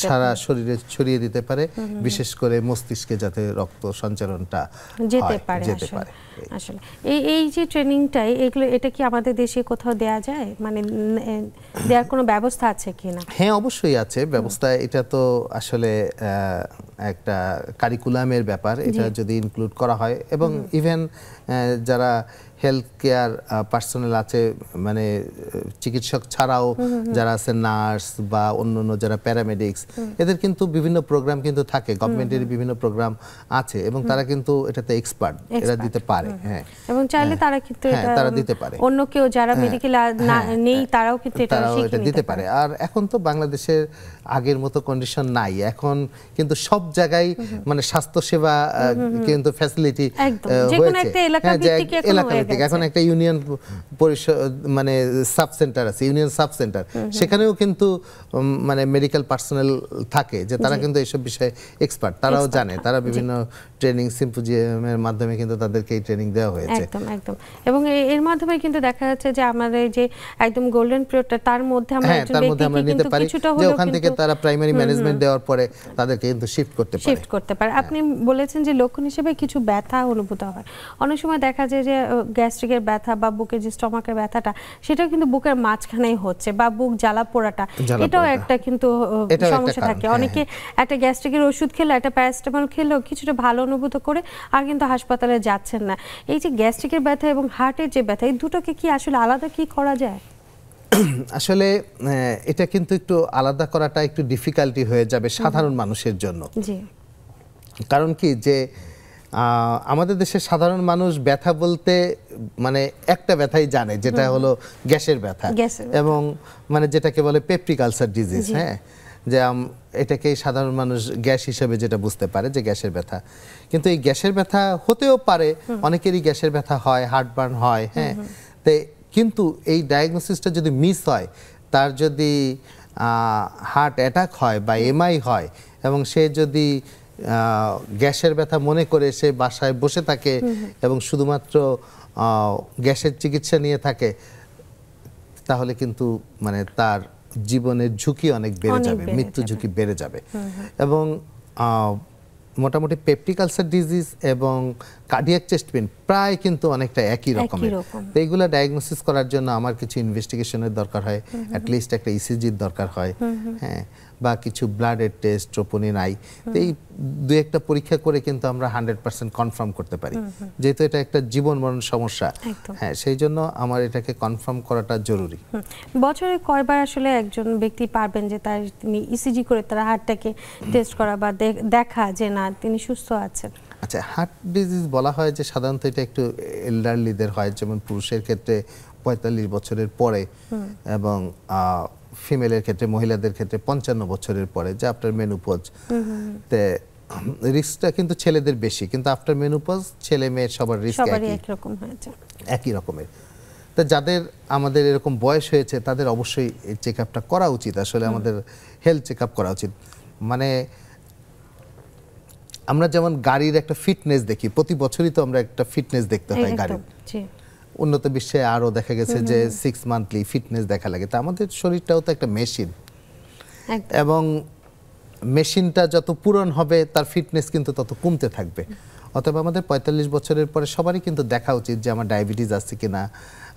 সারা শরীরে ছড়িয়ে দিতে পারে, বিশেষ করে মস্তিষ্কে যাতে রক্ত সঞ্চালনটা যেতে পারে। আসলে এই যে ট্রেনিংটাই এটা কি আমাদের দেশে কোথাও দেয়া যায়, মানে দেওয়ার কোনো ব্যবস্থা আছে কিনা? হ্যাঁ, অবশ্যই আছে ব্যবস্থা। এটা তো আসলে একটা কারিকুলামের ব্যাপার, এটা যদি ইনক্লুড করা হয় এবং ইভেন যারা হেলথ কেয়ার পার্সোনাল আছে মানে চিকিৎসক ছাড়াও যারা আছে নার্স বা অন্যান্য যারা প্যারামেডিক্স, এদের কিন্তু বিভিন্ন প্রোগ্রাম কিন্তু থাকে, গভর্নমেন্টের বিভিন্ন প্রোগ্রাম আছে এবং তারা কিন্তু এটাতে এক্সপার্ট, এরা দিতে পারে। হ্যাঁ, এবং চাইলে তারা কিন্তু তারা দিতে পারে, অন্য কেউ যারা মেডিকেল নেই তারাও কিন্তু এটা দিতে পারে। আর এখন তো বাংলাদেশের আগের মতো কন্ডিশন নাই, এখন কিন্তু সব জায়গায় মানে স্বাস্থ্য সেবা কিন্তু ফ্যাসিলিটি হয়েছে, এলাকা ভিত্তিক। এখন একটা ইউনিয়ন পরিষদ মানে সাব সেন্টার আছে, ইউনিয়ন সাব সেন্টার, সেখানেও কিন্তু মানে মেডিকেল পার্সোনাল থাকে যে তারা কিন্তু এইসব বিষয়ে এক্সপার্ট, তারাও জানে, তারা বিভিন্ন ট্রেনিং সিম্পোজিয়ামের মাধ্যমে কিন্তু তাদেরকে এই ট্রেনিং দেওয়া হয়েছে। একদম একদম। এবং এর মাধ্যমে কিন্তু দেখা যাচ্ছে যে আমাদের যে একদম গোল্ডেন পিরিয়ডটা তার মধ্যে আমরা একজন ব্যক্তিকে নিতে পারি যে ওখান থেকে তারা প্রাইমারি ম্যানেজমেন্ট দেওয়ার পরে তাদেরকে কিন্তু শিফট করতে পারে। আপনি বলেছেন যে লক্ষণ হিসেবে কিছু ব্যথা অনুভূত হয়, অনেক সময় দেখা যায় যে গ্যাস্ট্রিকের ব্যথা বা বুকের যে স্টমাকের ব্যথাটা সেটাও কিন্তু বুকের মাঝখানেই হচ্ছে, বা বুক জ্বালা পোড়াটা, এটাও একটা কিন্তু সমস্যা থাকে। অনেকে একটা গ্যাস্ট্রিকের ওষুধ খেলে, একটা প্যারাসিটামল খেলেও কিছুটা ভালো অনুভূত করে আর কিন্তু হাসপাতালে যাচ্ছেন না। এই যে গ্যাস্ট্রিকের ব্যথা এবং হার্টের যে ব্যথা, এই দুটোকে কি আসলে আলাদা কি করা যায়? আসলে এটা কিন্তু একটু আলাদা করাটা একটু ডিফিকাল্টি হয়ে যাবে সাধারণ মানুষের জন্য। কারণ কি যে আমাদের দেশের সাধারণ মানুষ ব্যথা বলতে মানে একটা ব্যথাই জানে, যেটা হলো গ্যাসের ব্যথা, এবং মানে যেটাকে বলে পেপটিক আলসার ডিজিজ। হ্যাঁ, যে এটাকে সাধারণ মানুষ গ্যাস হিসেবে যেটা বুঝতে পারে যে গ্যাসের ব্যথা, কিন্তু এই গ্যাসের ব্যথা হতেও পারে, অনেকেরই গ্যাসের ব্যথা হয়, হার্টবার্ন হয়। হ্যাঁ, তো কিন্তু এই ডায়াগনোসিসটা যদি মিস হয়, তার যদি হার্ট অ্যাটাক হয় বা এমআই হয় এবং সে যদি গ্যাসের ব্যথা মনে করে সে বাসায় বসে থাকে এবং শুধুমাত্র গ্যাসের চিকিৎসা নিয়ে থাকে, তাহলে কিন্তু মানে তার জীবনের ঝুঁকি অনেক বেড়ে যাবে, মৃত্যু ঝুঁকি বেড়ে যাবে। এবং মোটামুটি পেপটিক আলসার ডিজিজ এবং কার্ডিয়াক চেস্ট পেইন প্রায় কিন্তু অনেকটা একই রকমের। তো এইগুলো ডায়াগনোসিস করার জন্য আমার কিছু ইনভেস্টিগেশনের দরকার হয়, অ্যাটলিস্ট একটা ইসিজির দরকার হয়, হ্যাঁ, বা কিছু ব্লাডের টেস্ট, ট্রোপোনিন আই, তো এই দু একটা পরীক্ষা করে কিন্তু আমরা 100% কনফার্ম করতে পারি, যেহেতু এটা একটা জীবন মরণ সমস্যা। হ্যাঁ, সেই জন্য আমার এটাকে কনফার্ম করাটা জরুরি। বছরে কয়বার আসলে একজন ব্যক্তি পারবেন যে তার তিনি ইসিজি করে তার হার্টটাকে টেস্ট করা বা দেখা যে না তিনি সুস্থ আছেন? আচ্ছা, হার্ট ডিজিজ বলা হয় যে সাধারণত এটা একটু এল্ডারলিদের হয়, যেমন পুরুষের ক্ষেত্রে 45 বছরের পরে এবং ফিমেলের ক্ষেত্রে, মহিলাদের ক্ষেত্রে 55 বছরের পরে, যে আফটার মেনোপজ। তে রিস্কটা কিন্তু ছেলেদের বেশি, কিন্তু আফটার মেনোপজ ছেলে মেয়ের সবার রিস্ক একই রকমের। তো যাদের আমাদের এরকম বয়স হয়েছে তাদের অবশ্যই চেক আপটা করা উচিত, আসলে আমাদের হেলথ চেক আপ করা উচিত। মানে আমরা যেমন গাড়ির একটা ফিটনেস দেখি, প্রতি বছরই তো আমরা একটা ফিটনেস দেখতে হয় গাড়ির। উন্নত বিশ্বে আরো দেখা গেছে যে 6 মান্থলি ফিটনেস দেখা লাগে। তা আমাদের শরীরটাও তো একটা মেশিন, এবং মেশিনটা যত পুরন হবে তার ফিটনেস কিন্তু তত কমতে থাকবে। অতএব আমাদের 45 বছরের পরে সবারই কিন্তু দেখা উচিত যে আমার ডায়াবেটিস আছে কিনা,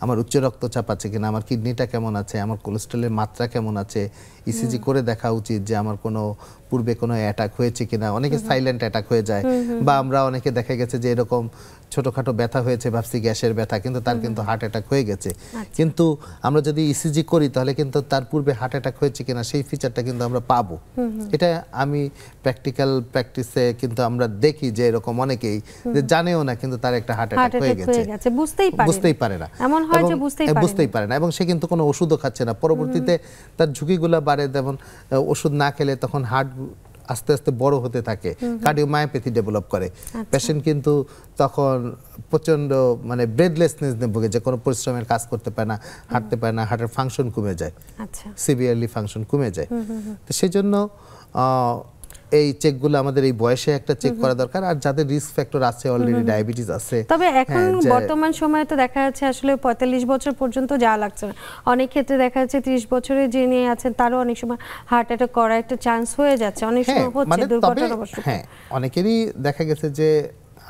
আমার উচ্চ রক্তচাপ আছে কিনা, আমার কিডনিটা কেমন আছে, আমার কোলেস্ট্রলের মাত্রা কেমন আছে, ইসিজি করে দেখা উচিত যে আমার কোনো পূর্বে কোনো অ্যাটাক হয়েছে কিনা। অনেকে সাইলেন্ট অ্যাটাক হয়ে যায়, বা আমরা অনেকে দেখা গেছে যে এরকম ছোটখাটো ব্যথা হয়েছে ভাবছি গ্যাসের ব্যথা, কিন্তু তার কিন্তু হার্ট অ্যাটাক হয়ে গেছে। কিন্তু আমরা যদি ইসিজি করি তাহলে কিন্তু তার পূর্বে হার্ট অ্যাটাক হয়েছে কিনা সেই ফিচারটা কিন্তু আমরা পাবো। এটা আমি প্র্যাকটিক্যাল প্র্যাকটিসে কিন্তু আমরা দেখি যে এরকম অনেকেই যে জানেও না কিন্তু তার একটা হার্ট অ্যাটাক হয়ে গেছে, বুঝতেই পারে না, এমন হয় যে বুঝতেই পারে না, এবং সে কিন্তু কোনো ওষুধও খাচ্ছে না। পরবর্তীতে তার ঝুঁকিগুলো বাড়ে, যেমন ওষুধ না খেলে তখন হার্ট আস্তে আস্তে বড় হতে থাকে, কার্ডিওমায়োপ্যাথি ডেভেলপ করে। পেশেন্ট কিন্তু তখন প্রচন্ড মানে ব্রেথলেসনেস ভোগে, যে কোনো পরিশ্রমের কাজ করতে পারে না, হাঁটতে পারে না, হার্টের ফাংশন কমে যায়, সিভিয়ারলি ফাংশন কমে যায়। তো সেই জন্য এই চেকগুলো আমাদের এই বয়সে একটা চেক করা দরকার। আর যাদের রিস্ক ফ্যাক্টর আছে, অলরেডি ডায়াবেটিস আছে, তবে এখন বর্তমান সময়ে তো দেখা যাচ্ছে আসলে 45 বছর পর্যন্ত যাওয়া লাগছে না, অনেক ক্ষেত্রে দেখা যাচ্ছে 30 বছরে যিনি আছেন তারও অনেক সময় হার্ট অ্যাটাক করার একটা চান্স হয়ে যাচ্ছে, অনেক সময় হচ্ছে দুর্ঘটনাবশত। হ্যাঁ, অনেকেরই দেখা গেছে যে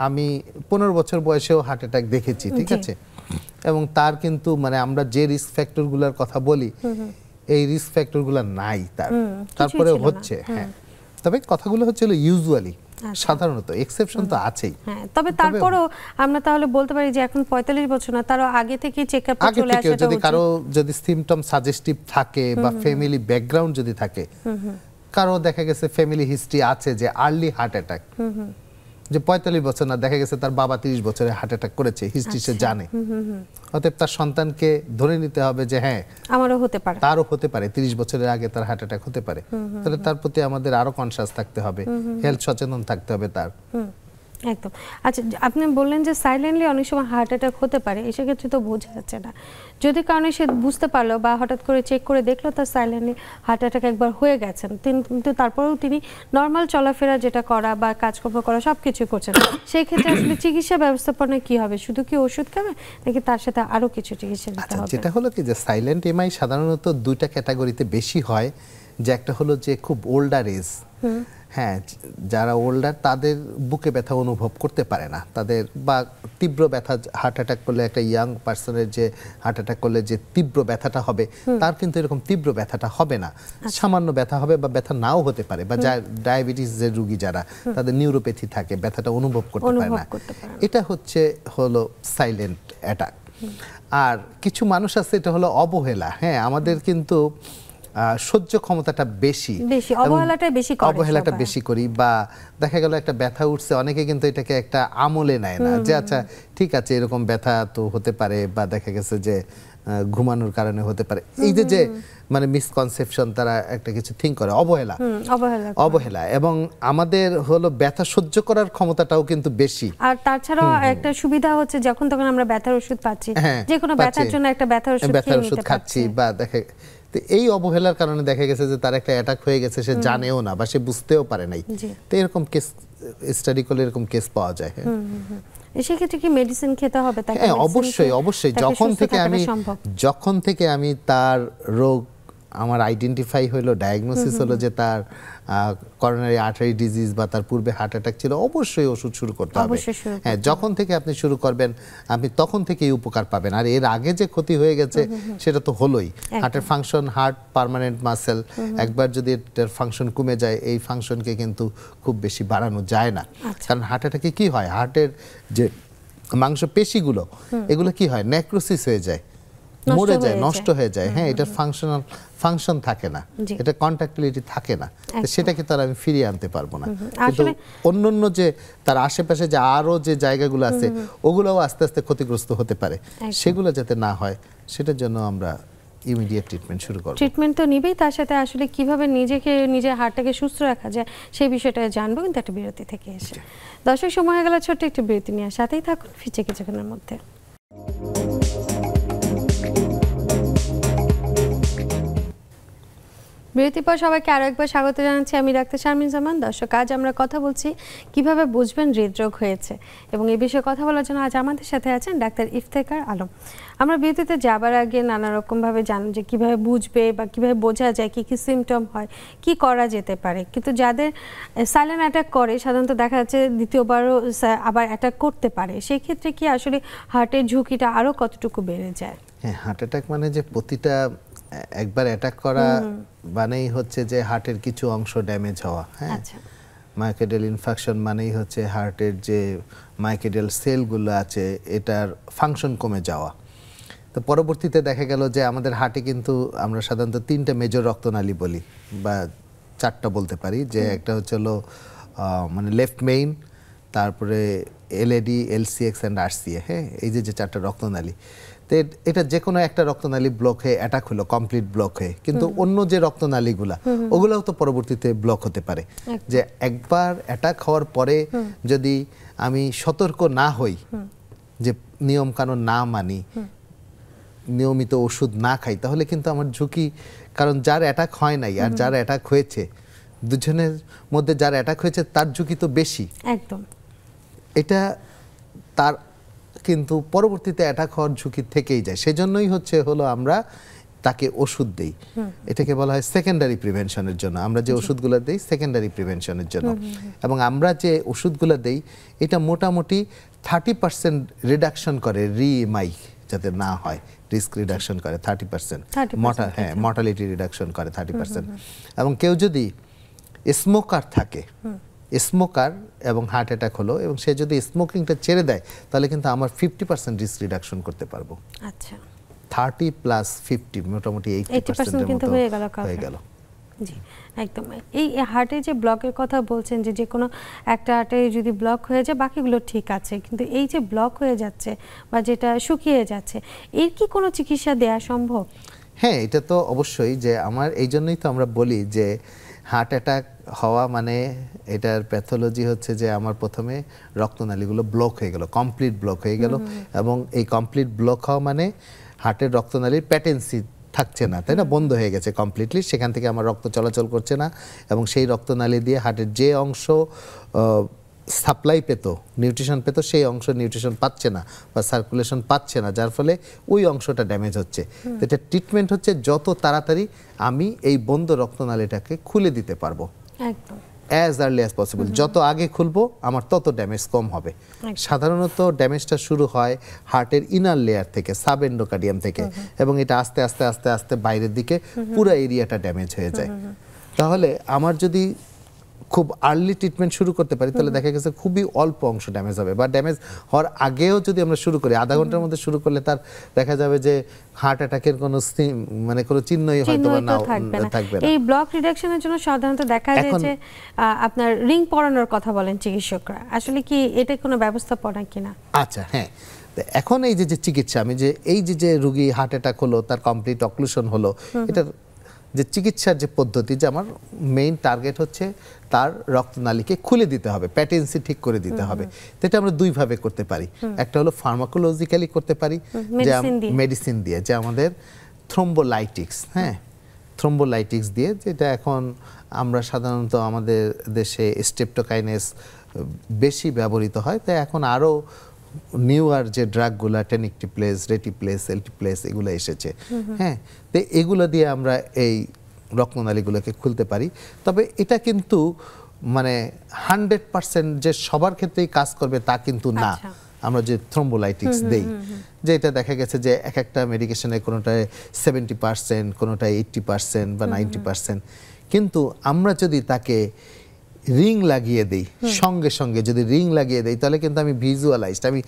আমি 15 বছর বয়সেও হার্ট অ্যাটাক দেখেছি, ঠিক আছে, এবং তার কিন্তু মানে আমরা যে রিস্ক ফ্যাক্টরগুলোর কথা বলি এই রিস্ক ফ্যাক্টরগুলো নাই তার, তারপরে হচ্ছে। হ্যাঁ, তবে কথাগুলো হচ্ছে ইউজুয়ালি, সাধারণত এক্সেপশন তো আছেই। হ্যাঁ, তবে তারপরও আমরা তাহলে বলতে পারি যে এখন 45 বছর না, তারও আগে থেকে চেকআপে চলে আসাটা উচিত। যদি কারো যদি সিম্পটম সাজেস্টিভ থাকে বা ফ্যামিলি ব্যাকগ্রাউন্ড যদি থাকে, কারো দেখা গেছে ফ্যামিলি হিস্ট্রি আছে যে আর্লি হার্ট অ্যাটাক, যে 45 বছর না, দেখা গেছে তার বাবা 30 বছরে হার্ট অ্যাটাক করেছে, হিস্ট্রি সে জানে, অতএব তার সন্তানকে ধরে নিতে হবে যে হ্যাঁ আমারও হতে পারে, তারও হতে পারে, 30 বছরের আগে তার হার্ট অ্যাটাক হতে পারে। তাহলে তার প্রতি আমাদের আরো কনসিয়াস থাকতে হবে, হেলথ সচেতন থাকতে হবে তার। একদম। আচ্ছা, আপনি বললেন যে সাইলেন্টলি অনেক সময় হার্ট অ্যাটাক হতে পারে, এই ক্ষেত্রে তো বোঝা যাচ্ছে না, যদি কারণে সে বুঝতে পারলো বা হঠাৎ করে চেক করে দেখলো তার সাইলেন্টলি হার্ট অ্যাটাক একবার হয়ে গেছেন, কিন্তু তারপরেও তিনি নর্মাল চলাফেরা যেটা করা বা কাজকর্ম করা সব কিছু করছেন, সেই ক্ষেত্রে আসলে চিকিৎসা ব্যবস্থাপনা কি হবে? শুধু কি ওষুধ খাবে নাকি তার সাথে আরো কিছু চিকিৎসা নিতে হবে? যেটা হলো কি যে সাইলেন্ট এমআই সাধারণত দুইটা ক্যাটাগরিতে বেশি হয়, যে একটা হলো যে খুব ওল্ডার এজ, হ্যাঁ, যারা ওল্ডার তাদের বুকে ব্যথা অনুভব করতে পারে না, তাদের বা তীব্র ব্যথা, হার্ট অ্যাটাক করলে একটা ইয়াং পার্সনের যে হার্ট অ্যাটাক করলে যে তীব্র ব্যথাটা হবে তার কিন্তু এরকম তীব্র ব্যথাটা হবে না, সামান্য ব্যথা হবে বা ব্যথা নাও হতে পারে, বা যা ডায়াবেটিস যে রোগী যারা তাদের নিউরোপ্যাথি থাকে, ব্যথাটা অনুভব করতে পারে না, এটা হলো সাইলেন্ট অ্যাটাক। আর কিছু মানুষ আছে এটা হলো অবহেলা। হ্যাঁ, আমাদের কিন্তু সহ্য ক্ষমতাটা বেশি, অবহেলাটা বেশি করি, বা দেখা গেল একটা ব্যথা উঠছে, অনেকে কিন্তু এটাকে একটা আমলে নেয় না, যে আচ্ছা ঠিক আছে এরকম ব্যথা তো হতে পারে, বা দেখা গেছে যে ঘুমানোর কারণে হতে পারে, এই যে মানে মিসকনসেপশন, তারা একটা কিছু থিঙ্ক করে, অবহেলা। এবং আমাদের হলো ব্যথা সহ্য করার ক্ষমতাটাও কিন্তু বেশি। আর তাছাড়াও একটা সুবিধা হচ্ছে যখন তখন আমরা ব্যথার ওষুধ পাচ্ছি, যে কোনো ব্যথার জন্য একটা ব্যথার ওষুধ খাচ্ছি, বা দেখে তো এই অবহেলার কারণে দেখা গেছে যে তার একটা অ্যাটাক হয়ে গেছে, সে জানেও না বা সে বুঝতেও পারে নাই। তো এরকম কেস স্টাডি করলে এরকম কেস পাওয়া যায়। সেক্ষেত্রে কি মেডিসিন খেতে হবে তাকে? হ্যাঁ, অবশ্যই। যখন থেকে আমি তার রোগ আমার আইডেন্টিফাই হলো, ডায়াগনোসিস হলো যে তার করোনারি আর্টারি ডিজিজ বা তার পূর্বে হার্ট অ্যাটাক ছিল, অবশ্যই ওষুধ শুরু করতে হবে। হ্যাঁ, যখন থেকে আপনি শুরু করবেন আপনি তখন থেকেই উপকার পাবেন। আর এর আগে যে ক্ষতি হয়ে গেছে সেটা তো হলোই। হার্টের ফাংশন, হার্ট পার্মানেন্ট মাসেল, একবার যদি এটার ফাংশন কমে যায় এই ফাংশনকে কিন্তু খুব বেশি বাড়ানো যায় না। কারণ হার্ট অ্যাটাকে কি হয়, হার্টের যে মাংসপেশিগুলো এগুলো কি হয়, নেক্রোসিস হয়ে যায়, মরে যায়, নষ্ট হয়ে যায়। হ্যাঁ, এটার ফাংশন থাকে না, এটা কন্ট্যাক্টিলিটি থাকে না, সেটাকে তার আমি ফিরিয়ে আনতে পারবো না। কিন্তু অন্যান্য যে তার আশেপাশে যে আরো যে জায়গাগুলো আছে ওগুলোও আস্তে আস্তে ক্ষতিগ্রস্ত হতে পারে, সেগুলো যাতে না হয় সেটার জন্য আমরা ইমিডিয়েট ট্রিটমেন্ট শুরু করব। ট্রিটমেন্ট তো নিবেই, তার সাথে আসলে কিভাবে নিজের হার্টটাকে সুস্থ রাখা যায় সেই বিষয়টা জানবো, কিন্তু একটা বিরতি থেকে এসে। দর্শক, সময় হয়ে গেল ছোট্ট একটু বিরতি নিয়ে, সাথেই থাকুন, ফিরছে কিছুক্ষণের মধ্যে। বিরতির পর সবাইকে আরো একবার স্বাগত জানাচ্ছি। আমি ডাক্তার শারমিন জামান। দর্শক, আজ আমরা কথা বলছি কিভাবে বুঝবেন হৃদরোগ হয়েছে, এবং এই বিষয়ে কথা বলার জন্য আজ আমাদের সাথে আছেন ডাক্তার ইফতেখার আলম। আমরা বিরতিতে যাবার আগে নানা রকম ভাবে জানেন যে কিভাবে বুঝবে বা কিভাবে বোঝা যায়, কি কি সিমটম হয়, কি করা যেতে পারে। কিন্তু যাদের সাইলেন্ট অ্যাটাক করে সাধারণত দেখা যাচ্ছে দ্বিতীয়বারও আবার অ্যাটাক করতে পারে। সেই ক্ষেত্রে কি আসলে হার্টের ঝুঁকিটা আরো কতটুকু বেড়ে যায়? হ্যাঁ, হার্ট অ্যাটাক মানে যে প্রতিটা একবার অ্যাটাক করা মানেই হচ্ছে যে হার্টের কিছু অংশ ড্যামেজ হওয়া। হ্যাঁ, মায়োকার্ডিয়াল ইনফাকশন মানেই হচ্ছে হার্টের যে মায়োকার্ডিয়াল সেলগুলো আছে এটার ফাংশন কমে যাওয়া। তো পরবর্তীতে দেখা গেল যে আমাদের হার্টে কিন্তু আমরা সাধারণত 3টে মেজর রক্তনালী বলি, বা 4টা বলতে পারি। যে একটা হচ্ছে হলো মানে লেফট মেইন, তারপরে এলএডি, এলসিএক্স অ্যান্ড আরসিএ। হ্যাঁ, এই যে 4টা রক্তনালী, তো এটা যে কোনো একটা রক্তনালী ব্লক হয়ে অ্যাটাক হলো, কমপ্লিট ব্লক হয়ে, কিন্তু অন্য যে রক্তনালীগুলা ওগুলোও তো পরবর্তীতে ব্লক হতে পারে। যে একবার অ্যাটাক হওয়ার পরে যদি আমি সতর্ক না হই, যে নিয়ম কানুন না মানি, নিয়মিত ওষুধ না খাই, তাহলে কিন্তু আমার ঝুঁকি, কারণ যার অ্যাটাক হয় নাই আর যার অ্যাটাক হয়েছে, দুজনের মধ্যে যার অ্যাটাক হয়েছে তার ঝুঁকি তো বেশি। একদম, এটা তার কিন্তু পরবর্তীতে অ্যাটাক হওয়ার ঝুঁকি থেকেই যায়। সেজন্যই হচ্ছে হলো আমরা তাকে ওষুধ দেই। এটাকে বলা হয় সেকেন্ডারি প্রিভেনশনের জন্য। আমরা যে ওষুধগুলো দেই সেকেন্ডারি প্রিভেনশনের জন্য, এবং আমরা যে ওষুধগুলো দেই এটা মোটামুটি 30% রিডাকশন করে, রিএমআই যাতে না হয়, রিস্ক রিডাকশন করে 30%, হ্যাঁ, মর্টালিটি রিডাকশন করে 30%। এবং কেউ যদি স্মোকার থাকে, স্মোকার এবং হার্ট অ্যাটাক হলো, এবং সে যদি স্মোকিংটা ছেড়ে দেয়, তাহলে কিন্তু আমার 50% রিস্ক রিডাকশন করতে পারবো। আচ্ছা, 30 + 50 মোটামুটি 80% কিন্তু হয়ে গেল। জি, একদম। এই হার্টের যে ব্লকের কথা বলছেন, যে কোনো একটা হার্টে যদি ব্লক হয়ে যায় বাকিগুলো ঠিক আছে, কিন্তু এই যে ব্লক হয়ে যাচ্ছে বা যেটা শুকিয়ে যাচ্ছে, এর কি কোনো চিকিৎসা দেওয়া সম্ভব? হ্যাঁ, এটা তো অবশ্যই। যে আমার এই জন্যই তো আমরা বলি যে হার্ট অ্যাটাক হওয়া মানে এটার প্যাথোলজি হচ্ছে যে আমার প্রথমে রক্তনালীগুলো ব্লক হয়ে গেল, কমপ্লিট ব্লক হয়ে গেল। এবং এই কমপ্লিট ব্লক হওয়া মানে হার্টের রক্তনালীর প্যাটেন্সি থাকছে না, তাই না, বন্ধ হয়ে গেছে কমপ্লিটলি। সেখান থেকে আমার রক্ত চলাচল করছে না, এবং সেই রক্তনালী দিয়ে হার্টের যে অংশ সাপ্লাই পেত, নিউট্রিশন পেত, সেই অংশ নিউট্রিশন পাচ্ছে না বা সার্কুলেশন পাচ্ছে না, যার ফলে ওই অংশটা ড্যামেজ হচ্ছে। এটা ট্রিটমেন্ট হচ্ছে যত তাড়াতাড়ি আমি এই বন্ধ রক্তনালীটাকে খুলে দিতে পারবো, একদম অ্যাজ আর্লি অ্যাজ পসিবল। যত আগে খুলবো আমার তত ড্যামেজ কম হবে। সাধারণত ড্যামেজটা শুরু হয় হার্টের ইনার লেয়ার থেকে, সাব এন্ডোকার্ডিয়াম থেকে, এবং এটা আস্তে আস্তে আস্তে আস্তে বাইরের দিকে পুরো এরিয়াটা ড্যামেজ হয়ে যায়। তাহলে আমার যদি খুব আর্লি ট্রিটমেন্ট শুরু করতে পারি, তাহলে দেখা গেছে খুবই অল্প অংশ ড্যামেজ হবে। বা ড্যামেজ হওয়ার আগেও যদি আমরা শুরু করি, আধা ঘন্টার মধ্যে শুরু করলে তার দেখা যাবে যে হার্ট অ্যাটাকের কোনো মানে কোনো চিহ্নই হয়তো না থাকবে না। এই ব্লক রিডাকশনের জন্য সাধারণত দেখা যায় যে আপনার রিং পরানোর কথা বলেন চিকিৎসকরা, আসলে কি এটা কোনো ব্যবস্থাপনা কিনা? আচ্ছা, হ্যাঁ। এখন এই যে চিকিৎসা, আমি যে এই যে রোগী হার্ট অ্যাটাক হলো, তার কমপ্লিট অক্লুশন হলো, এটার যে চিকিৎসার যে পদ্ধতি, যে আমার মেইন টার্গেট হচ্ছে তার রক্তনালীকে খুলে দিতে হবে, প্যাটেন্সি ঠিক করে দিতে হবে। এটা আমরা দুইভাবে করতে পারি। একটা হলো ফার্মাকোলজিক্যালি করতে পারি, যে মেডিসিন দিয়ে, যে আমাদের থ্রোম্বোলাইটিক্স, হ্যাঁ, থ্রোম্বোলাইটিক্স দিয়ে, যেটা এখন আমরা সাধারণত আমাদের দেশে স্ট্রেপ্টোকাইনেস বেশি ব্যবহৃত হয়। তাই এখন আরও নিউয়ার যে ড্রাগগুলা, টেনিকটিপ্লেস, রেটিপ্লেস, এলটিপ্লেস, এগুলো এসেছে। হ্যাঁ, তো এগুলো দিয়ে আমরা এই রক্তনালীগুলোকে খুলতে পারি। তবে এটা কিন্তু মানে 100% যে সবার ক্ষেত্রেই কাজ করবে তা কিন্তু না। আমরা যে থ্রোম্বোলাইটিক্স দেই, যে এটা দেখা গেছে যে এক একটা মেডিকেশনে কোনোটায় 70%, কোনোটায় 80% বা 90%, কিন্তু আমরা যদি তাকে রিং লাগিয়ে দেই, সঙ্গে সঙ্গে যদি রিং লাগিয়ে দেই, তাহলে কিন্তু আমি ভিজুয়ালাইজড, আমি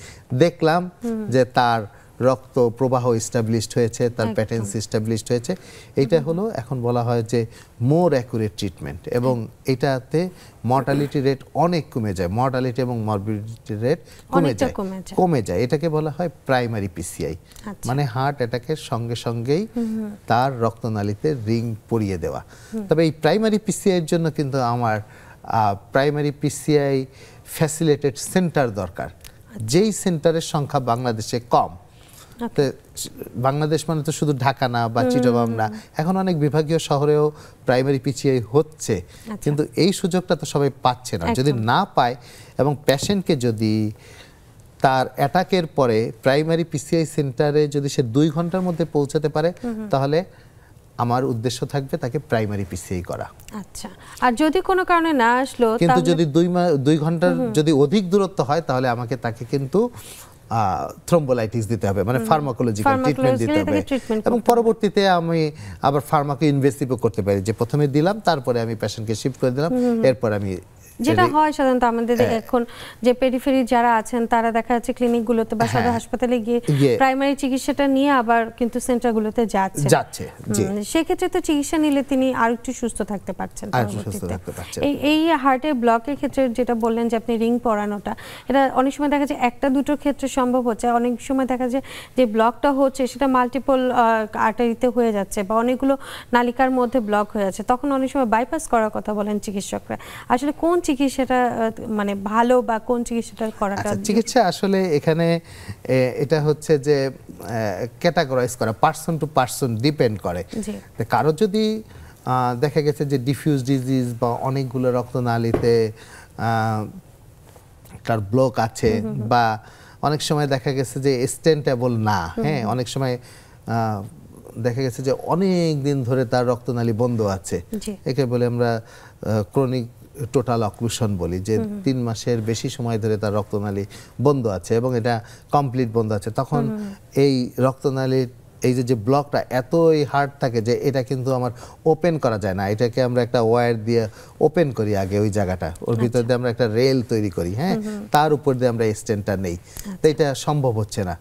দেখলাম যে তার রক্ত প্রবাহ এস্টাবলিশড হয়েছে, তার প্যাটেন্সি এস্টাবলিশড হয়েছে। এইটা হলো এখন বলা হয় যে মোর অ্যাকুরেট ট্রিটমেন্ট, এবং এটাতে মর্টালিটি রেট অনেক কমে যায়, মর্টালিটি এবং মরবিডিটি রেট কমে যায়। এটাকে বলা হয় প্রাইমারি পিসিআই, মানে হার্ট অ্যাটাকের সঙ্গে সঙ্গেই তার রক্তনালীতে রিং পরিয়ে দেওয়া। তবে এই প্রাইমারি পিসিআই এর জন্য কিন্তু আমার প্রাইমারি পিসিআই ফ্যাসিলিটেড সেন্টার দরকার, যেই সেন্টারের সংখ্যা বাংলাদেশে কম। তো বাংলাদেশ মানে তো শুধু ঢাকা না বা চিটাগং না, এখন অনেক বিভাগীয় শহরেও প্রাইমারি পিসিআই হচ্ছে, কিন্তু এই সুযোগটা তো সবাই পাচ্ছে না। যদি না পায় এবং পেশেন্টকে যদি তার অ্যাটাকের পরে প্রাইমারি পিসিআই সেন্টারে যদি সে 2 ঘন্টার মধ্যে পৌঁছাতে পারে, তাহলে আমার উদ্দেশ্য থাকবে তাকে প্রাইমারি পিসিআই করা। আচ্ছা, আর যদি কোনো কারণে না আসলো, কিন্তু যদি 2 ঘন্টার যদি অধিক দূরত্ব হয়, তাহলে আমাকে তাকে কিন্তু থ্রম্বোলাইটিস দিতে হবে, মানে ফার্মাকোলজিক্যাল ট্রিটমেন্ট দিতে হবে, এবং পরবর্তীতে আমি আবার ফার্মাকো ইনভেসিভও করতে পারি, যে প্রথমে দিলাম, তারপরে আমি পেশেন্টকে শিফট করে দিলাম, এরপর আমি যেটা হয় সাধারণত আমাদের এখন যে পেরিফেরি যারা আছেন তারা দেখা যাচ্ছে ক্লিনিকগুলোতে বা সদর হাসপাতালে গিয়ে প্রাইমারি চিকিৎসাটা নিয়ে আবার কিন্তু সেন্টারগুলোতে যাচ্ছে। সেক্ষেত্রে তো চিকিৎসা নিলে তিনি আর একটু সুস্থ থাকতে পারছেন। এই হার্টের ব্লকের ক্ষেত্রে যেটা বললেন যে আপনি রিং পরানোটা, এটা অনেক সময় দেখা যায় একটা দুটোর ক্ষেত্রে সম্ভব হচ্ছে, অনেক সময় দেখা যায় যে ব্লকটা হচ্ছে সেটা মাল্টিপল আর্টারিতে হয়ে যাচ্ছে বা অনেকগুলো নালিকার মধ্যে ব্লক হয়ে যাচ্ছে, তখন অনেক সময় বাইপাস করার কথা বলেন চিকিৎসকরা। আসলে কোন চিকিৎসাটা মানে ভালো বা কোন চিকিৎসাটা করাটা? চিকিৎসা আসলে এখানে এটা হচ্ছে যে ক্যাটাগরাইজ করা, পারসন টু পারসন ডিপেন্ড করে। কারো যদি দেখা গেছে যে ডিফিউজ ডিজিজ বা অনেকগুলো রক্তনালীতে তার ব্লক আছে, বা অনেক সময় দেখা গেছে যে স্টেন্টেবল না, হ্যাঁ, অনেক সময় দেখা গেছে যে অনেক দিন ধরে তার রক্তনালী বন্ধ আছে, একে বলে আমরা ক্রনিক টোটাল অক্লুশন বলি, যে 3 মাসের বেশি সময় ধরে তার রক্তনালী বন্ধ আছে এবং এটা কমপ্লিট বন্ধ আছে, তখন এই রক্তনালীর এই যে ব্লকটা এতই হার্ড থাকে যে এটা কিন্তু আমার ওপেন করা যায় না, এটাকে আমরা একটা ওয়্যার দিয়ে ওপেন করি আগে, ওই জায়গাটা ওর ভিতর দিয়ে আমরা একটা রেল তৈরি করি, হ্যাঁ, তার উপর দিয়ে আমরা স্টেন্টটা নেই, তো এটা সম্ভব হচ্ছে না।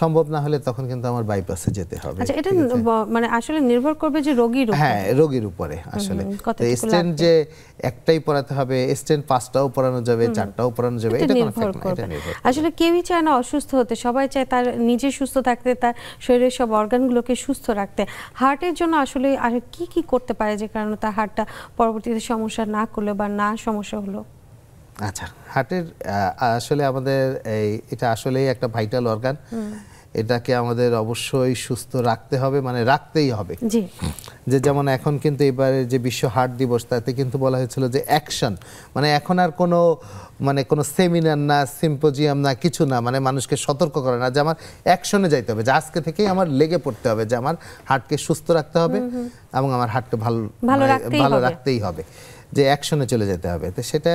সম্ভব না হলে তখন কিন্তু আমার বাইপাসে যেতে হবে। আচ্ছা, এটা মানে আসলে নির্ভর করবে যে রোগীর উপর। হ্যাঁ, রোগীর উপরে আসলে স্টেন্ট যে একটাই পরাতে হবে, স্টেন্ট 5টাও পরানো যাবে, 4টাও পরানো যাবে, এটা কোনো ফ্যাক্ট না, এটা নির্ভর করে। আসলে কেউই চায় না অসুস্থ হতে, সবাই চায় তার নিজে সুস্থ থাকতে, তার শরীরের সব অর্গানগুলোকে সুস্থ রাখতে। হার্টের জন্য আসলে আর কি কি করতে পারে যে কারণে তার হার্টটা পরবর্তীতে সমস্যা না করলো বা না সমস্যা হলো? আচ্ছা, হার্টের আসলে আমাদের এটা আসলেই একটা ভাইটাল অর্গান, এটাকে আমাদের অবশ্যই সুস্থ রাখতে হবে, মানে রাখতেই হবে। যে যেমন এখন কিন্তু এবারে যে বিশ্ব হার্ট দিবস, তাতে কিন্তু বলা হয়েছিল যে অ্যাকশন, মানে এখন আর কোনো সেমিনার না, সিম্পোজিয়াম না, কিছু না, মানে মানুষকে সতর্ক করে না, যে আমার অ্যাকশনে যাইতে হবে, যে আজকে থেকেই আমার লেগে পড়তে হবে, যে আমার হার্টকে সুস্থ রাখতে হবে এবং আমার হার্টকে ভালো রাখতেই হবে, যে অ্যাকশনে চলে যেতে হবে। তো সেটা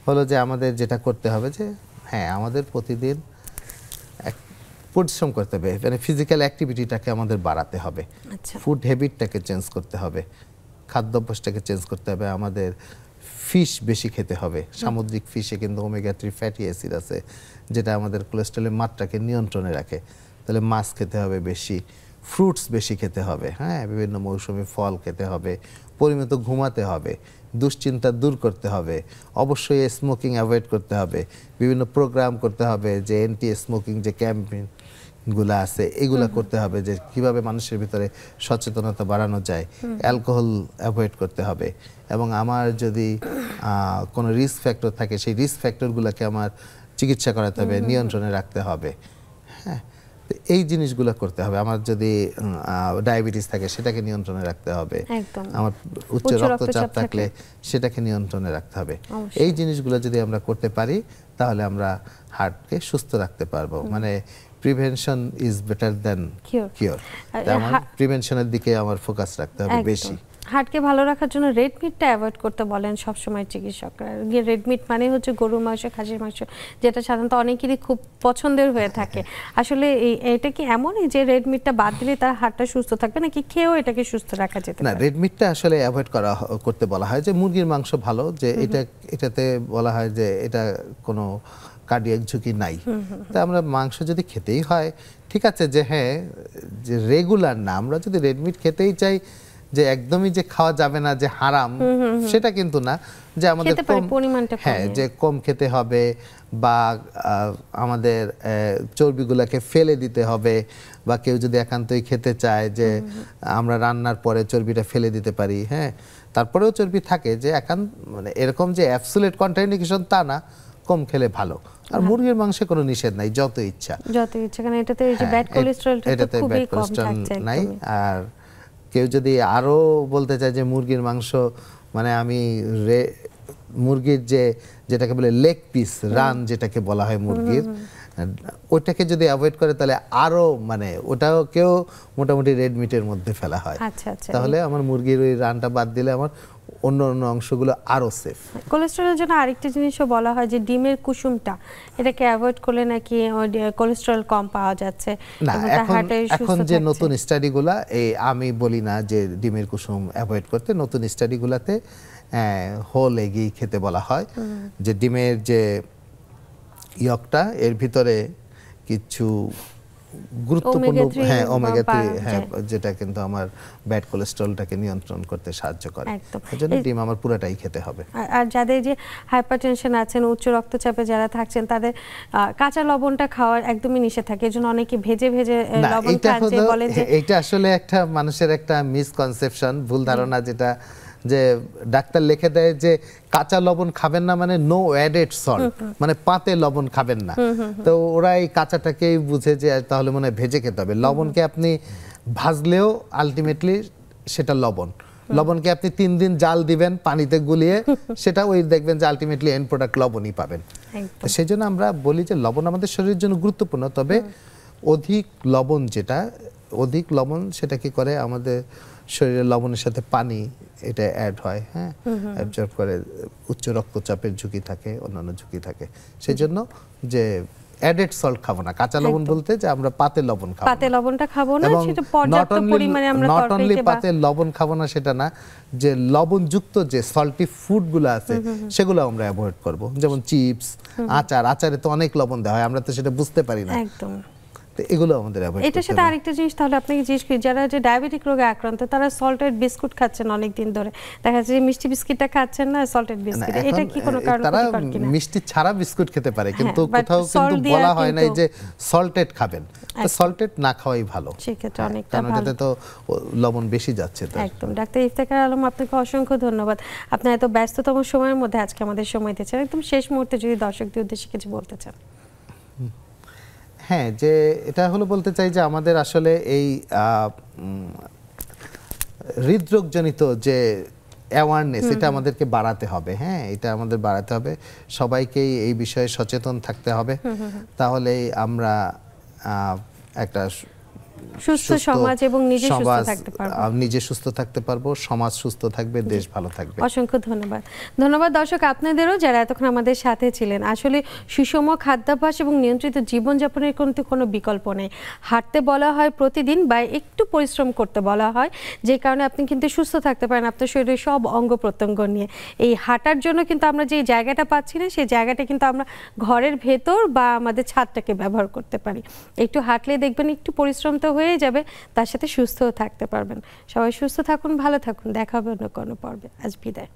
হলো যে আমাদের যেটা করতে হবে যে হ্যাঁ, আমাদের প্রতিদিন পরিশ্রম করতে হবে, মানে ফিজিক্যাল অ্যাক্টিভিটিটাকে আমাদের বাড়াতে হবে, ফুড হ্যাবিটটাকে চেঞ্জ করতে হবে, খাদ্যাভ্যাসটাকে চেঞ্জ করতে হবে, আমাদের ফিশ বেশি খেতে হবে, সামুদ্রিক ফিশে কিন্তু ওমেগা 3 ফ্যাটি অ্যাসিড আছে, যেটা আমাদের কোলেস্টেরলের মাত্রাকে নিয়ন্ত্রণে রাখে, তাহলে মাছ খেতে হবে বেশি, ফ্রুটস বেশি খেতে হবে, হ্যাঁ, বিভিন্ন মৌসুমি ফল খেতে হবে, পরিমিত ঘুমাতে হবে, দুশ্চিন্তা দূর করতে হবে, অবশ্যই স্মোকিং অ্যাভয়েড করতে হবে, বিভিন্ন প্রোগ্রাম করতে হবে, যে অ্যান্টি স্মোকিং যে ক্যাম্পেইনগুলো আছে এগুলো করতে হবে, যে কিভাবে মানুষের ভিতরে সচেতনতা বাড়ানো যায়, অ্যালকোহল অ্যাভয়েড করতে হবে, এবং আমার যদি কোনো রিস্ক ফ্যাক্টর থাকে সেই রিস্ক ফ্যাক্টরগুলোকে আমার চিকিৎসা করাতে হবে, নিয়ন্ত্রণে রাখতে হবে, হ্যাঁ, এই জিনিসগুলো করতে হবে। আমার যদি ডায়াবেটিস থাকে সেটাকে নিয়ন্ত্রণে রাখতে হবে, আমার উচ্চ রক্তচাপ থাকলে সেটাকে নিয়ন্ত্রণে রাখতে হবে। এই জিনিসগুলো যদি আমরা করতে পারি তাহলে আমরা হার্টকে সুস্থ রাখতে পারবো, মানে prevention is better than cure. আমার প্রিভেনশনের দিকে আমার ফোকাস রাখতে হবে বেশি। হার্টকে ভালো রাখার জন্য রেড মিটটা অ্যাভয়েড করতে বলেন সবসময় চিকিৎসকরা। রেড মিট মানে হচ্ছে গরুর মাংস, খাসির মাংস, যেটা সাধারণত অনেকেরই খুব পছন্দের হয়ে থাকে। আসলে এটা কি এমনই যে রেড মিটটা বাদ দিলে তার হার্টটা সুস্থ থাকবে, নাকি খেয়েও এটাকে সুস্থ রাখা যেতে পারে? না, রেড মিটটা আসলে অ্যাভয়েড করতে বলা হয়, যে মুরগির মাংস ভালো, যে এটাতে বলা হয় যে এটা কোনো কার্ডিয়াক ঝুঁকি নাই। তা আমরা মাংস যদি খেতেই হয় ঠিক আছে, যে হ্যাঁ, যে রেগুলার না, আমরা যদি রেড মিট খেতেই চাই যে একদমই যে খাওয়া যাবে না, যে হারাম, সেটা কিন্তু না, যে আমাদের হ্যাঁ, যে কম খেতে হবে, বা আমাদের চর্বিগুলোকে ফেলে দিতে হবে, বা কেউ যদি একান্তই খেতে চায় যে আমরা রান্নার পরে চর্বিটা ফেলে দিতে পারি, হ্যাঁ, তারপরেও চর্বি থাকে, যে মানে এরকম যে অ্যাবসোলিউট কন্ট্রাইন্ডিকেশন তা না, কম খেলে ভালো, আর মুরগির মাংসে কোনো নিষেধ নাই, যত ইচ্ছা কারণ এটাতে এই যে ব্যাড কোলেস্টেরলটা তো খুবই কম থাকছে নাই। আর কেউ যদি আরো বলতে চায় যে মুরগির মাংস মানে আমি মুরগির যেটাকে বলে লেগ পিস রান যেটাকে বলা হয় মুরগির, ওইটাকে যদি অ্যাভয়েড করে তাহলে আরো মানে ওটাও কেউ মোটামুটি রেড মিটের মধ্যে ফেলা হয়। তাহলে আমার মুরগির ওই রানটা বাদ দিলে আমার অন্য অংশগুলো আরো সেফ। কোলেস্টেরলের জন্য আরেকটা জিনিসও বলা হয় যে ডিমের কুসুমটা এটাকে অ্যাভয়েড করলে নাকি কোলেস্টেরল কম পাওয়া যাচ্ছে। না, এখন যে নতুন স্টাডিগুলা আমি বলি না যে ডিমের কুসুম অ্যাভয়েড করতে, নতুন স্টাডিগুলাতে হোল এগই খেতে বলা হয়, যে ডিমের যে ইয়কটা এর ভিতরে কিছু গুরুত্বপূর্ণ ওমেগা 3 যেটা কিন্তু আমার ব্যাড কোলেস্টেরলটাকে নিয়ন্ত্রণ করতে সাহায্য করে। এজন্য ডিম আমার পুরোটাই খেতে হবে। আর যাদের যে হাইপারটেনশন আছেন, উচ্চ রক্তচাপে যারা থাকছেন, তাদের কাঁচা লবণটা খাওয়ার একদমই নিষেধ থাকে। এজন্য অনেকে ভেজে লবণ খান, যে বলেন যে এটা আসলে একটা মানুষের একটা মিসকনসেপশন, ভুল ধারণা, যেটা যে ডাক্তার লিখে দেয় যে কাঁচা লবণ খাবেন না মানে নো অ্যাডেড সল্ট, মানে পাতে লবণ খাবেন না। তো ওরা এই কাঁচাটাকেই বুঝে যে তাহলে মনে হয় ভেজে খেতে হবে। লবণকে আপনি ভাজলেও আলটিমেটলি সেটা লবণকে আপনি 3 দিন জাল দিবেন পানিতে গুলিয়ে, সেটা ওই দেখবেন যে আলটিমেটলি এন্ড প্রোডাক্ট লবণই পাবেন। তো সেই জন্য আমরা বলি যে লবণ আমাদের শরীরের জন্য গুরুত্বপূর্ণ, তবে অধিক লবণ সেটা কি করে আমাদের শরীরে লবণের সাথে পানি এটা অ্যাড হয়, হ্যাঁ, অ্যাবজর্ব করে, উচ্চ রক্তচাপের ঝুঁকি থাকে, অন্যান্য ঝুঁকি থাকে। সেই জন্য যে অ্যাডেড সল্ট খাবো না, কাঁচা লবণ বলতে যে আমরা পাতে লবণ খাবো, পাতে লবণটা খাবো না, সেটা পর্যাপ্ত পরিমাণে আমরা নট অনলি পাতে লবণ খাবো না সেটা না, যে লবণযুক্ত যে সল্টি ফুডগুলো আছে সেগুলো আমরা অ্যাভয়েড করব। যেমন চিপস, আচারে তো অনেক লবণ দেওয়া হয়, আমরা তো সেটা বুঝতে পারি না। একদম, এগুলো আমাদের অ্যাভয়েড করতে হবে। এটার সাথে আরেকটা জিনিস তাহলে আপনাকে জিজ্ঞেস করি, যারা যে ডায়াবেটিক রোগে আক্রান্ত তারা সল্টেড বিস্কুট খাচ্ছেন অনেক দিন ধরে, দেখা যাচ্ছে যে মিষ্টি বিস্কিটটা খাচ্ছেন না, সল্টেড বিস্কিট, এটা কি কোনো কারণ ক্ষতিকর কিনা? মিষ্টি ছাড়া বিস্কুট খেতে পারে, কিন্তু কোথাও কিন্তু বলা হয় না যে সল্টেড খাবেন। তো সল্টেড না খাওয়াই ভালো, সেক্ষেত্রে অনেকটা কারণ এটাতে তো লবণ বেশি যাচ্ছে। তো একদম। ডাক্তার ইফতেখার আলম, আপনাকে অসংখ্য ধন্যবাদ। আপনার এত ব্যস্ততম সময়ের মধ্যে আজকে আমাদের সময় দিয়েছেন। একদম শেষ মুহূর্তে যদি দর্শকদের উদ্দেশ্যে কিছু বলতে চান। হ্যাঁ, যে এটা হলো বলতে চাই যে আমাদের আসলে এই হৃদরোগজনিত যে অ্যাওয়ারনেস, এটা আমাদেরকে বাড়াতে হবে। হ্যাঁ, এটা আমাদের বাড়াতে হবে, সবাইকেই এই বিষয়ে সচেতন থাকতে হবে, তাহলেই আমরা একটা সুস্থ সমাজ এবং নিজে সুস্থ থাকতে পারবো, নিজে সুস্থ থাকতে পারবো, সমাজ সুস্থ থাকবে, দেশ ভালো থাকবে। অসংখ্য ধন্যবাদ দর্শক আপনাদেরও যারা এতক্ষণ আমাদের সাথে ছিলেন। আসলে সুষম খাদ্যাভ্যাস এবং নিয়ন্ত্রিত জীবনযাপনের কোনো বিকল্প নেই। হাঁটতে বলা হয় প্রতিদিন, বা একটু পরিশ্রম করতে বলা হয়, যে কারণে আপনি কিন্তু সুস্থ থাকতে পারেন আপনার শরীরের সব অঙ্গ প্রত্যঙ্গ নিয়ে। এই হাঁটার জন্য কিন্তু আমরা যে জায়গাটা পাচ্ছি না, সেই জায়গাটা কিন্তু আমরা ঘরের ভেতর বা আমাদের ছাদটাকে ব্যবহার করতে পারি। একটু হাঁটলে দেখবেন একটু পরিশ্রম তো হয়ে যাবে, তার সাথে সুস্থও থাকতে পারবেন। সবাই সুস্থ থাকুন, ভালো থাকুন, দেখা হবে অন্য কোনো পর্বে। আজ বিদায়।